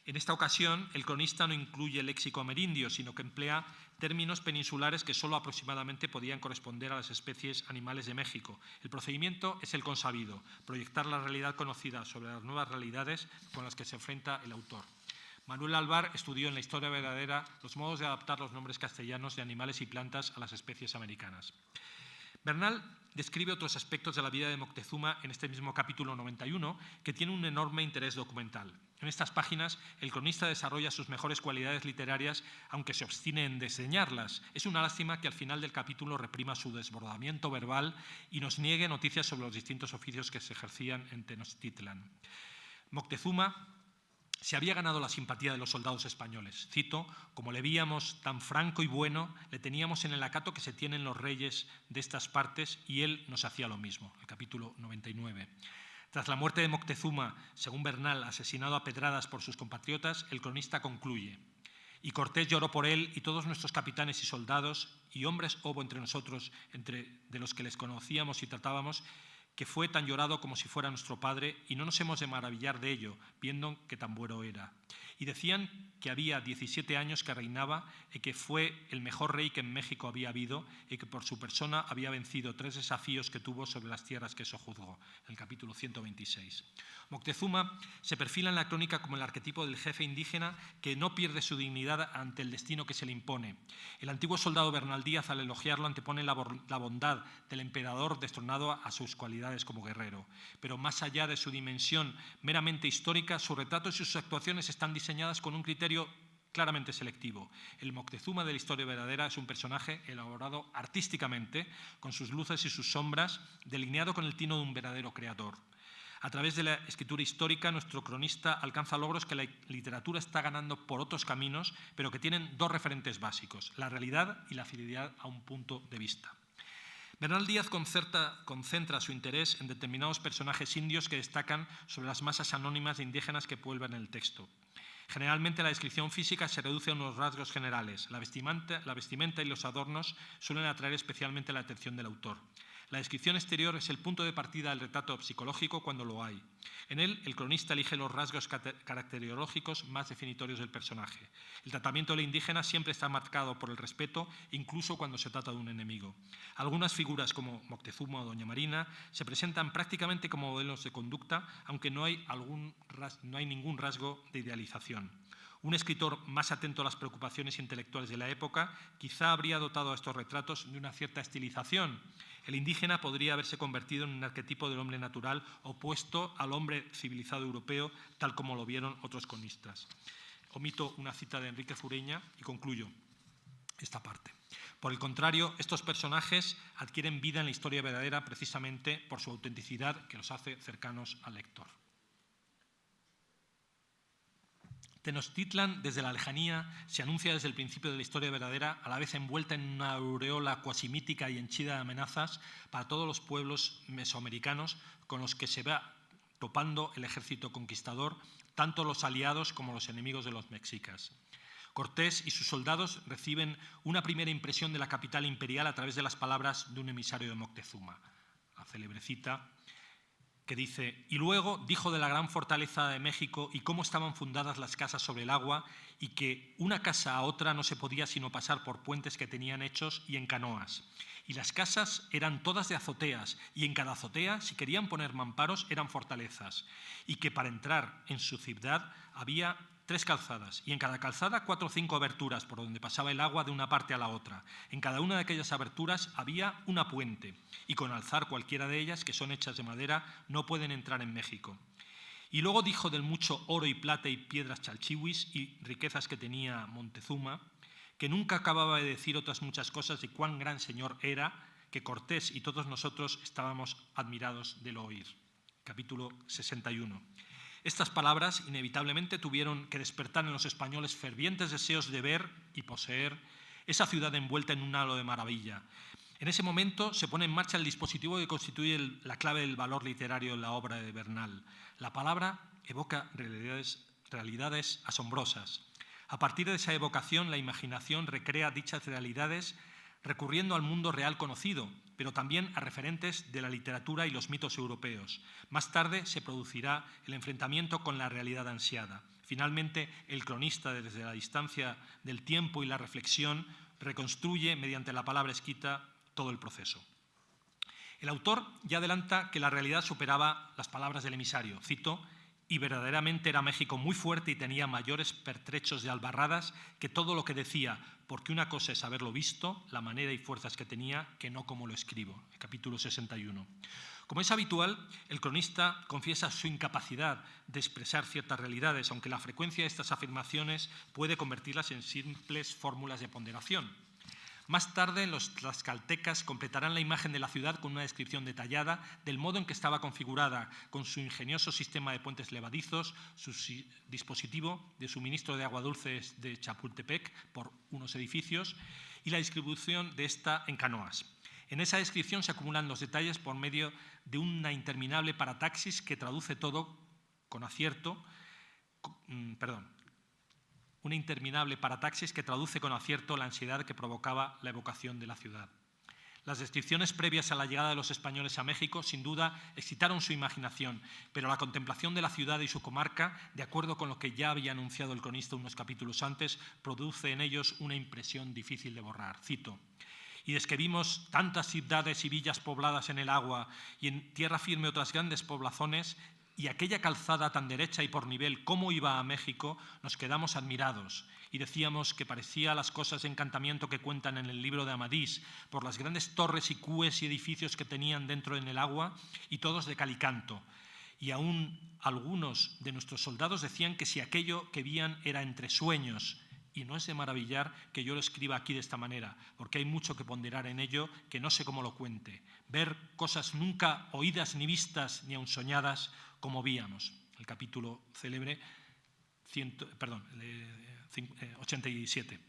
En esta ocasión, el cronista no incluye el léxico amerindio, sino que emplea términos peninsulares que solo aproximadamente podían corresponder a las especies animales de México. El procedimiento es el consabido, proyectar la realidad conocida sobre las nuevas realidades con las que se enfrenta el autor. Manuel Alvar estudió en la Historia Verdadera los modos de adaptar los nombres castellanos de animales y plantas a las especies americanas. Bernal describe otros aspectos de la vida de Moctezuma en este mismo capítulo 91, que tiene un enorme interés documental. En estas páginas, el cronista desarrolla sus mejores cualidades literarias, aunque se obstine en desdeñarlas. Es una lástima que al final del capítulo reprima su desbordamiento verbal y nos niegue noticias sobre los distintos oficios que se ejercían en Tenochtitlan. Moctezuma se había ganado la simpatía de los soldados españoles. Cito: como le veíamos tan franco y bueno, le teníamos en el acato que se tienen los reyes de estas partes y él nos hacía lo mismo. El capítulo 99. Tras la muerte de Moctezuma, según Bernal, asesinado a pedradas por sus compatriotas, el cronista concluye: y Cortés lloró por él y todos nuestros capitanes y soldados, y hombres hubo entre nosotros, de los que les conocíamos y tratábamos, que fue tan llorado como si fuera nuestro padre, y no nos hemos de maravillar de ello, viendo que tan bueno era. Y decían que había 17 años que reinaba y que fue el mejor rey que en México había habido y que por su persona había vencido 3 desafíos que tuvo sobre las tierras que sojuzgó, en el capítulo 126. Moctezuma se perfila en la crónica como el arquetipo del jefe indígena que no pierde su dignidad ante el destino que se le impone. El antiguo soldado Bernal Díaz, al elogiarlo, antepone la bondad del emperador destronado a sus cualidades como guerrero. Pero más allá de su dimensión meramente histórica, su retrato y sus actuaciones están diseñadas con un criterio claramente selectivo. El Moctezuma de la Historia Verdadera es un personaje elaborado artísticamente, con sus luces y sus sombras, delineado con el tino de un verdadero creador. A través de la escritura histórica, nuestro cronista alcanza logros que la literatura está ganando por otros caminos, pero que tienen 2 referentes básicos: la realidad y la fidelidad a un punto de vista. Bernal Díaz concentra su interés en determinados personajes indios que destacan sobre las masas anónimas de indígenas que pueblan el texto. Generalmente la descripción física se reduce a unos rasgos generales. La vestimenta y los adornos suelen atraer especialmente la atención del autor. La descripción exterior es el punto de partida del retrato psicológico cuando lo hay. En él, el cronista elige los rasgos caracterológicos más definitorios del personaje. El tratamiento del indígena siempre está marcado por el respeto, incluso cuando se trata de un enemigo. Algunas figuras, como Moctezuma o Doña Marina, se presentan prácticamente como modelos de conducta, aunque no hay ningún rasgo de idealización. Un escritor más atento a las preocupaciones intelectuales de la época quizá habría dotado a estos retratos de una cierta estilización. El indígena podría haberse convertido en un arquetipo del hombre natural opuesto al hombre civilizado europeo, tal como lo vieron otros cronistas. Omito una cita de Enrique Fureña y concluyo esta parte. Por el contrario, estos personajes adquieren vida en la historia verdadera precisamente por su autenticidad que los hace cercanos al lector. Tenochtitlan, desde la lejanía, se anuncia desde el principio de la historia verdadera, a la vez envuelta en una aureola cuasimítica y henchida de amenazas para todos los pueblos mesoamericanos con los que se va topando el ejército conquistador, tanto los aliados como los enemigos de los mexicas. Cortés y sus soldados reciben una primera impresión de la capital imperial a través de las palabras de un emisario de Moctezuma. La célebre cita que dice: y luego dijo de la gran fortaleza de México y cómo estaban fundadas las casas sobre el agua y que una casa a otra no se podía sino pasar por puentes que tenían hechos y en canoas. Y las casas eran todas de azoteas y en cada azotea, si querían poner mamparos, eran fortalezas. Y que para entrar en su ciudad había 3 calzadas, y en cada calzada 4 o 5 aberturas por donde pasaba el agua de una parte a la otra. En cada una de aquellas aberturas había una puente, y con alzar cualquiera de ellas, que son hechas de madera, no pueden entrar en México. Y luego dijo del mucho oro y plata y piedras chalchihuis y riquezas que tenía Montezuma, que nunca acababa de decir otras muchas cosas de cuán gran señor era, que Cortés y todos nosotros estábamos admirados de lo oír. Capítulo 61. Estas palabras inevitablemente tuvieron que despertar en los españoles fervientes deseos de ver y poseer esa ciudad envuelta en un halo de maravilla. En ese momento se pone en marcha el dispositivo que constituye la clave del valor literario en la obra de Bernal. La palabra evoca realidades asombrosas. A partir de esa evocación, la imaginación recrea dichas realidades recurriendo al mundo real conocido, pero también a referentes de la literatura y los mitos europeos. Más tarde se producirá el enfrentamiento con la realidad ansiada. Finalmente, el cronista, desde la distancia del tiempo y la reflexión, reconstruye mediante la palabra escrita todo el proceso. El autor ya adelanta que la realidad superaba las palabras del emisario. Cito: y verdaderamente era México muy fuerte y tenía mayores pertrechos de albarradas que todo lo que decía, porque una cosa es haberlo visto, la manera y fuerzas que tenía, que no como lo escribo. El capítulo 61. Como es habitual, el cronista confiesa su incapacidad de expresar ciertas realidades, aunque la frecuencia de estas afirmaciones puede convertirlas en simples fórmulas de ponderación. Más tarde, los tlaxcaltecas completarán la imagen de la ciudad con una descripción detallada del modo en que estaba configurada, con su ingenioso sistema de puentes levadizos, su dispositivo de suministro de agua dulce de Chapultepec por unos edificios y la distribución de esta en canoas. En esa descripción se acumulan los detalles por medio de una interminable parataxis que traduce todo con acierto, una interminable parataxis que traduce con acierto la ansiedad que provocaba la evocación de la ciudad. Las descripciones previas a la llegada de los españoles a México, sin duda, excitaron su imaginación, pero la contemplación de la ciudad y su comarca, de acuerdo con lo que ya había anunciado el cronista unos capítulos antes, produce en ellos una impresión difícil de borrar. Cito: y desde que vimos tantas ciudades y villas pobladas en el agua y en tierra firme otras grandes poblazones, y aquella calzada tan derecha y por nivel cómo iba a México, nos quedamos admirados y decíamos que parecía las cosas de encantamiento que cuentan en el libro de Amadís, por las grandes torres y cues y edificios que tenían dentro en el agua, y todos de cal y canto. Y aún algunos de nuestros soldados decían que si aquello que vían era entre sueños. Y no es de maravillar que yo lo escriba aquí de esta manera, porque hay mucho que ponderar en ello que no sé cómo lo cuente. Ver cosas nunca oídas ni vistas ni aun soñadas como víamos. El capítulo célebre 87.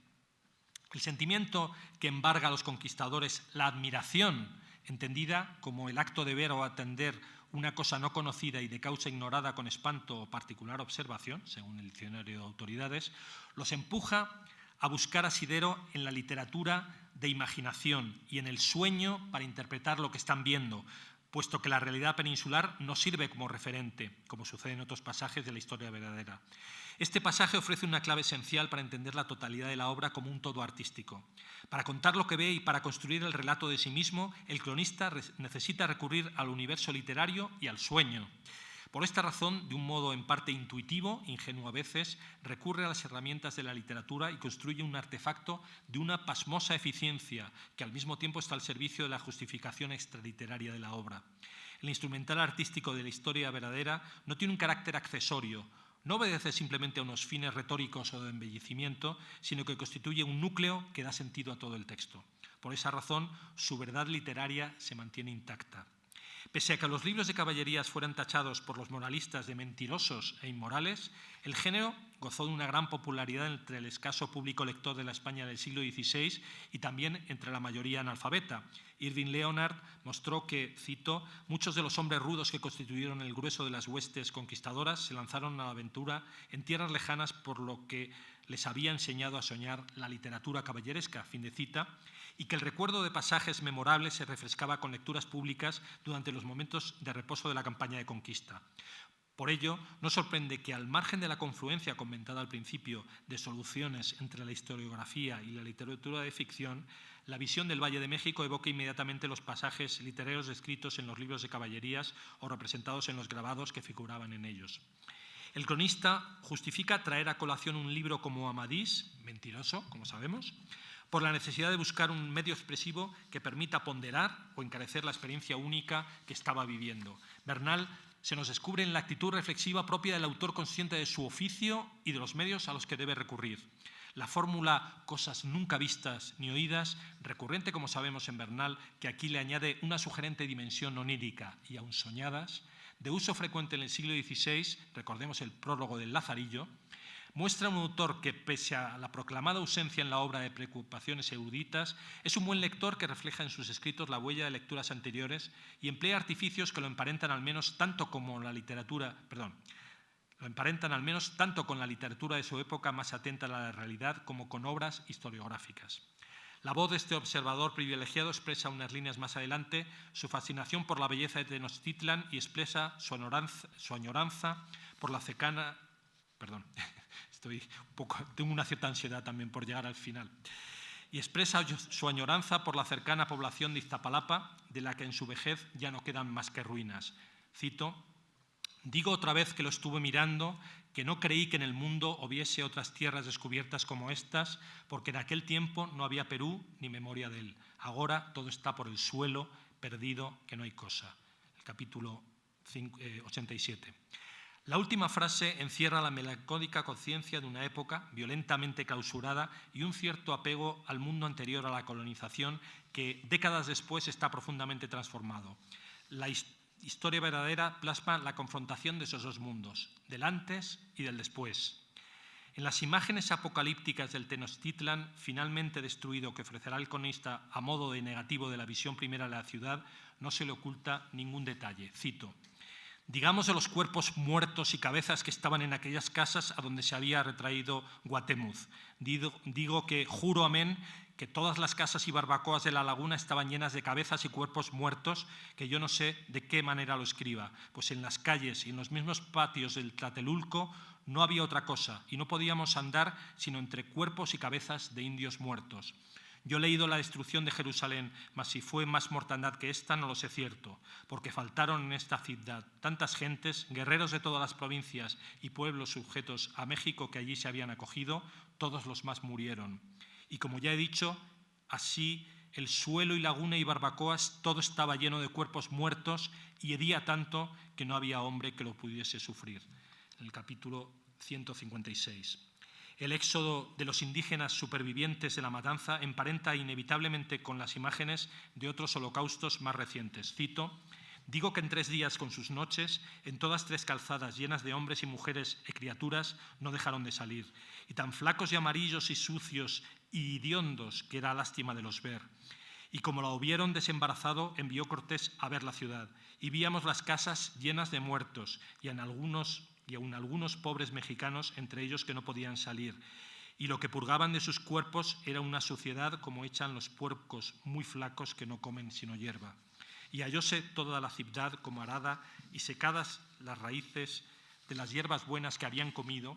El sentimiento que embarga a los conquistadores, la admiración, entendida como el acto de ver o atender una cosa no conocida y de causa ignorada con espanto o particular observación, según el diccionario de autoridades, los empuja a buscar asidero en la literatura de imaginación y en el sueño para interpretar lo que están viendo, puesto que la realidad peninsular no sirve como referente, como sucede en otros pasajes de la historia verdadera. Este pasaje ofrece una clave esencial para entender la totalidad de la obra como un todo artístico. Para contar lo que ve y para construir el relato de sí mismo, el cronista necesita recurrir al universo literario y al sueño. Por esta razón, de un modo en parte intuitivo, ingenuo a veces, recurre a las herramientas de la literatura y construye un artefacto de una pasmosa eficiencia que al mismo tiempo está al servicio de la justificación extraliteraria de la obra. El instrumental artístico de la historia verdadera no tiene un carácter accesorio, no obedece simplemente a unos fines retóricos o de embellecimiento, sino que constituye un núcleo que da sentido a todo el texto. Por esa razón, su verdad literaria se mantiene intacta. Pese a que los libros de caballerías fueran tachados por los moralistas de mentirosos e inmorales, el género gozó de una gran popularidad entre el escaso público lector de la España del siglo XVI y también entre la mayoría analfabeta. Irving Leonard mostró que, cito, muchos de los hombres rudos que constituyeron el grueso de las huestes conquistadoras se lanzaron a la aventura en tierras lejanas por lo que les había enseñado a soñar la literatura caballeresca, fin de cita, y que el recuerdo de pasajes memorables se refrescaba con lecturas públicas durante los momentos de reposo de la campaña de conquista. Por ello, no sorprende que, al margen de la confluencia comentada al principio de soluciones entre la historiografía y la literatura de ficción, la visión del Valle de México evoque inmediatamente los pasajes literarios descritos en los libros de caballerías o representados en los grabados que figuraban en ellos. El cronista justifica traer a colación un libro como Amadís, mentiroso, como sabemos, por la necesidad de buscar un medio expresivo que permita ponderar o encarecer la experiencia única que estaba viviendo. Bernal se nos descubre en la actitud reflexiva propia del autor consciente de su oficio y de los medios a los que debe recurrir. La fórmula cosas nunca vistas ni oídas, recurrente como sabemos en Bernal, que aquí le añade una sugerente dimensión onírica y aun soñadas, de uso frecuente en el siglo XVI, recordemos el prólogo del Lazarillo, Muestra un autor que, pese a la proclamada ausencia en la obra de preocupaciones eruditas, es un buen lector que refleja en sus escritos la huella de lecturas anteriores y emplea artificios que lo emparentan al menos tanto con la literatura de su época más atenta a la realidad como con obras historiográficas. La voz de este observador privilegiado expresa unas líneas más adelante su fascinación por la belleza de Tenochtitlan y expresa su añoranza por la cercana... Perdón, tengo una cierta ansiedad también por llegar al final. Y expresa su añoranza por la cercana población de Iztapalapa, de la que en su vejez ya no quedan más que ruinas. Cito: «Digo otra vez que lo estuve mirando, que no creí que en el mundo hubiese otras tierras descubiertas como estas, porque en aquel tiempo no había Perú ni memoria de él. Ahora todo está por el suelo, perdido, que no hay cosa». El capítulo 87. La última frase encierra la melancólica conciencia de una época violentamente clausurada y un cierto apego al mundo anterior a la colonización que décadas después está profundamente transformado. La historia verdadera plasma la confrontación de esos dos mundos, del antes y del después. En las imágenes apocalípticas del Tenochtitlan, finalmente destruido, que ofrecerá el cronista a modo de negativo de la visión primera de la ciudad, no se le oculta ningún detalle. Cito: «Digamos de los cuerpos muertos y cabezas que estaban en aquellas casas a donde se había retraído Guatemuz. Digo que, juro amén, que todas las casas y barbacoas de la laguna estaban llenas de cabezas y cuerpos muertos, que yo no sé de qué manera lo escriba, pues en las calles y en los mismos patios del Tlatelulco no había otra cosa y no podíamos andar sino entre cuerpos y cabezas de indios muertos. Yo he leído la destrucción de Jerusalén, mas si fue más mortandad que esta no lo sé cierto, porque faltaron en esta ciudad tantas gentes, guerreros de todas las provincias y pueblos sujetos a México que allí se habían acogido, todos los más murieron. Y como ya he dicho, así el suelo y laguna y barbacoas, todo estaba lleno de cuerpos muertos y hedía tanto que no había hombre que lo pudiese sufrir». En el capítulo 156. El éxodo de los indígenas supervivientes de la matanza emparenta inevitablemente con las imágenes de otros holocaustos más recientes. Cito: «Digo que en 3 días con sus noches, en todas 3 calzadas llenas de hombres y mujeres y criaturas, no dejaron de salir, y tan flacos y amarillos y sucios y hediondos que era lástima de los ver. Y como la hubieron desembarazado, envió Cortés a ver la ciudad, y víamos las casas llenas de muertos, y aun algunos pobres mexicanos, entre ellos que no podían salir. Y lo que purgaban de sus cuerpos era una suciedad como echan los puercos muy flacos que no comen sino hierba. Y hallóse toda la ciudad como arada y secadas las raíces de las hierbas buenas que habían comido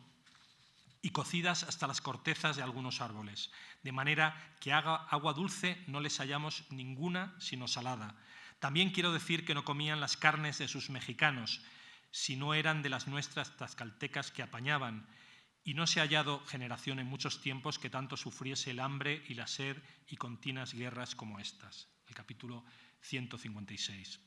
y cocidas hasta las cortezas de algunos árboles, de manera que agua dulce no les hallamos ninguna sino salada. También quiero decir que no comían las carnes de sus mexicanos, si no eran de las nuestras tlaxcaltecas que apañaban, y no se ha hallado generación en muchos tiempos que tanto sufriese el hambre y la sed y continuas guerras como estas». El capítulo 156.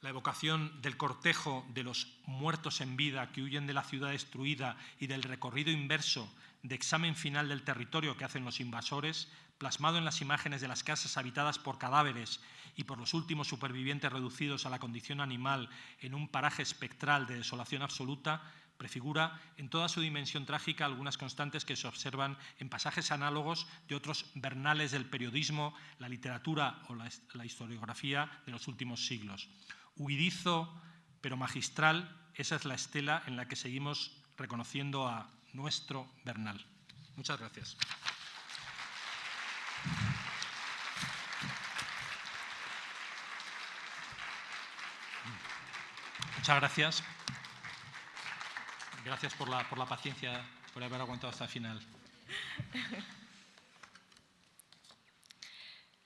La evocación del cortejo de los muertos en vida que huyen de la ciudad destruida y del recorrido inverso de examen final del territorio que hacen los invasores, plasmado en las imágenes de las casas habitadas por cadáveres y por los últimos supervivientes reducidos a la condición animal en un paraje espectral de desolación absoluta, prefigura en toda su dimensión trágica algunas constantes que se observan en pasajes análogos de otros Bernales del periodismo, la literatura o la historiografía de los últimos siglos. Huidizo, pero magistral, esa es la estela en la que seguimos reconociendo a nuestro Bernal. Muchas gracias. Muchas gracias. Gracias por la paciencia, por haber aguantado hasta el final.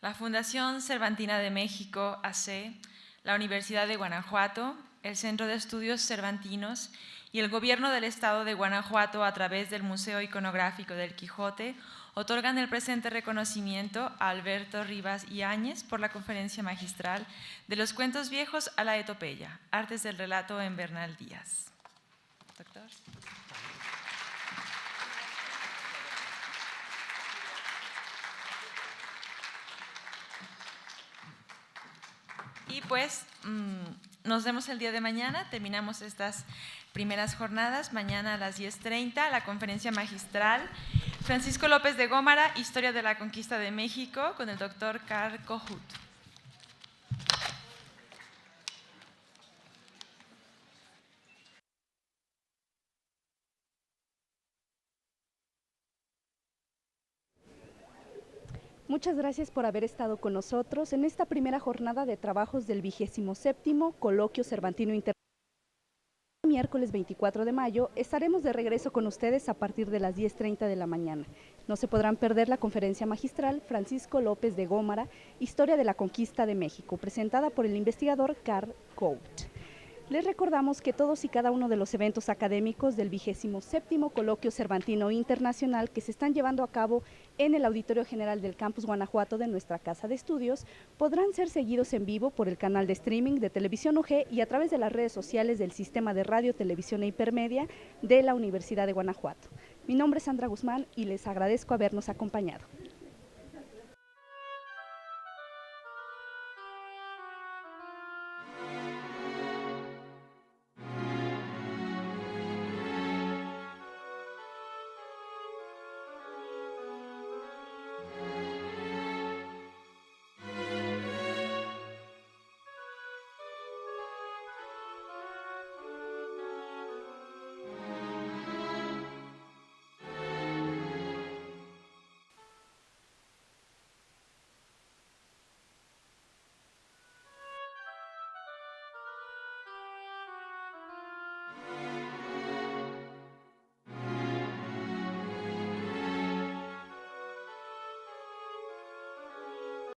La Fundación Cervantina de México, AC, la Universidad de Guanajuato, el Centro de Estudios Cervantinos y el Gobierno del Estado de Guanajuato, a través del Museo Iconográfico del Quijote, otorgan el presente reconocimiento a Alberto Rivas Yáñez por la conferencia magistral de los cuentos viejos a la etopeya, artes del relato en Bernal Díaz. Doctor. Y pues nos vemos el día de mañana, terminamos estas primeras jornadas, mañana a las 10:30, la conferencia magistral Francisco López de Gómara, Historia de la Conquista de México, con el doctor Karl Kohut. Muchas gracias por haber estado con nosotros en esta primera jornada de trabajos del 27º Coloquio Cervantino Internacional. Miércoles 24 de mayo estaremos de regreso con ustedes a partir de las 10:30 de la mañana. No se podrán perder la conferencia magistral Francisco López de Gómara, Historia de la Conquista de México, presentada por el investigador Karl Kohut. Les recordamos que todos y cada uno de los eventos académicos del 27º Coloquio Cervantino Internacional que se están llevando a cabo en el Auditorio General del Campus Guanajuato de nuestra Casa de Estudios podrán ser seguidos en vivo por el canal de streaming de Televisión UG y a través de las redes sociales del Sistema de Radio, Televisión e Hipermedia de la Universidad de Guanajuato. Mi nombre es Sandra Guzmán y les agradezco habernos acompañado.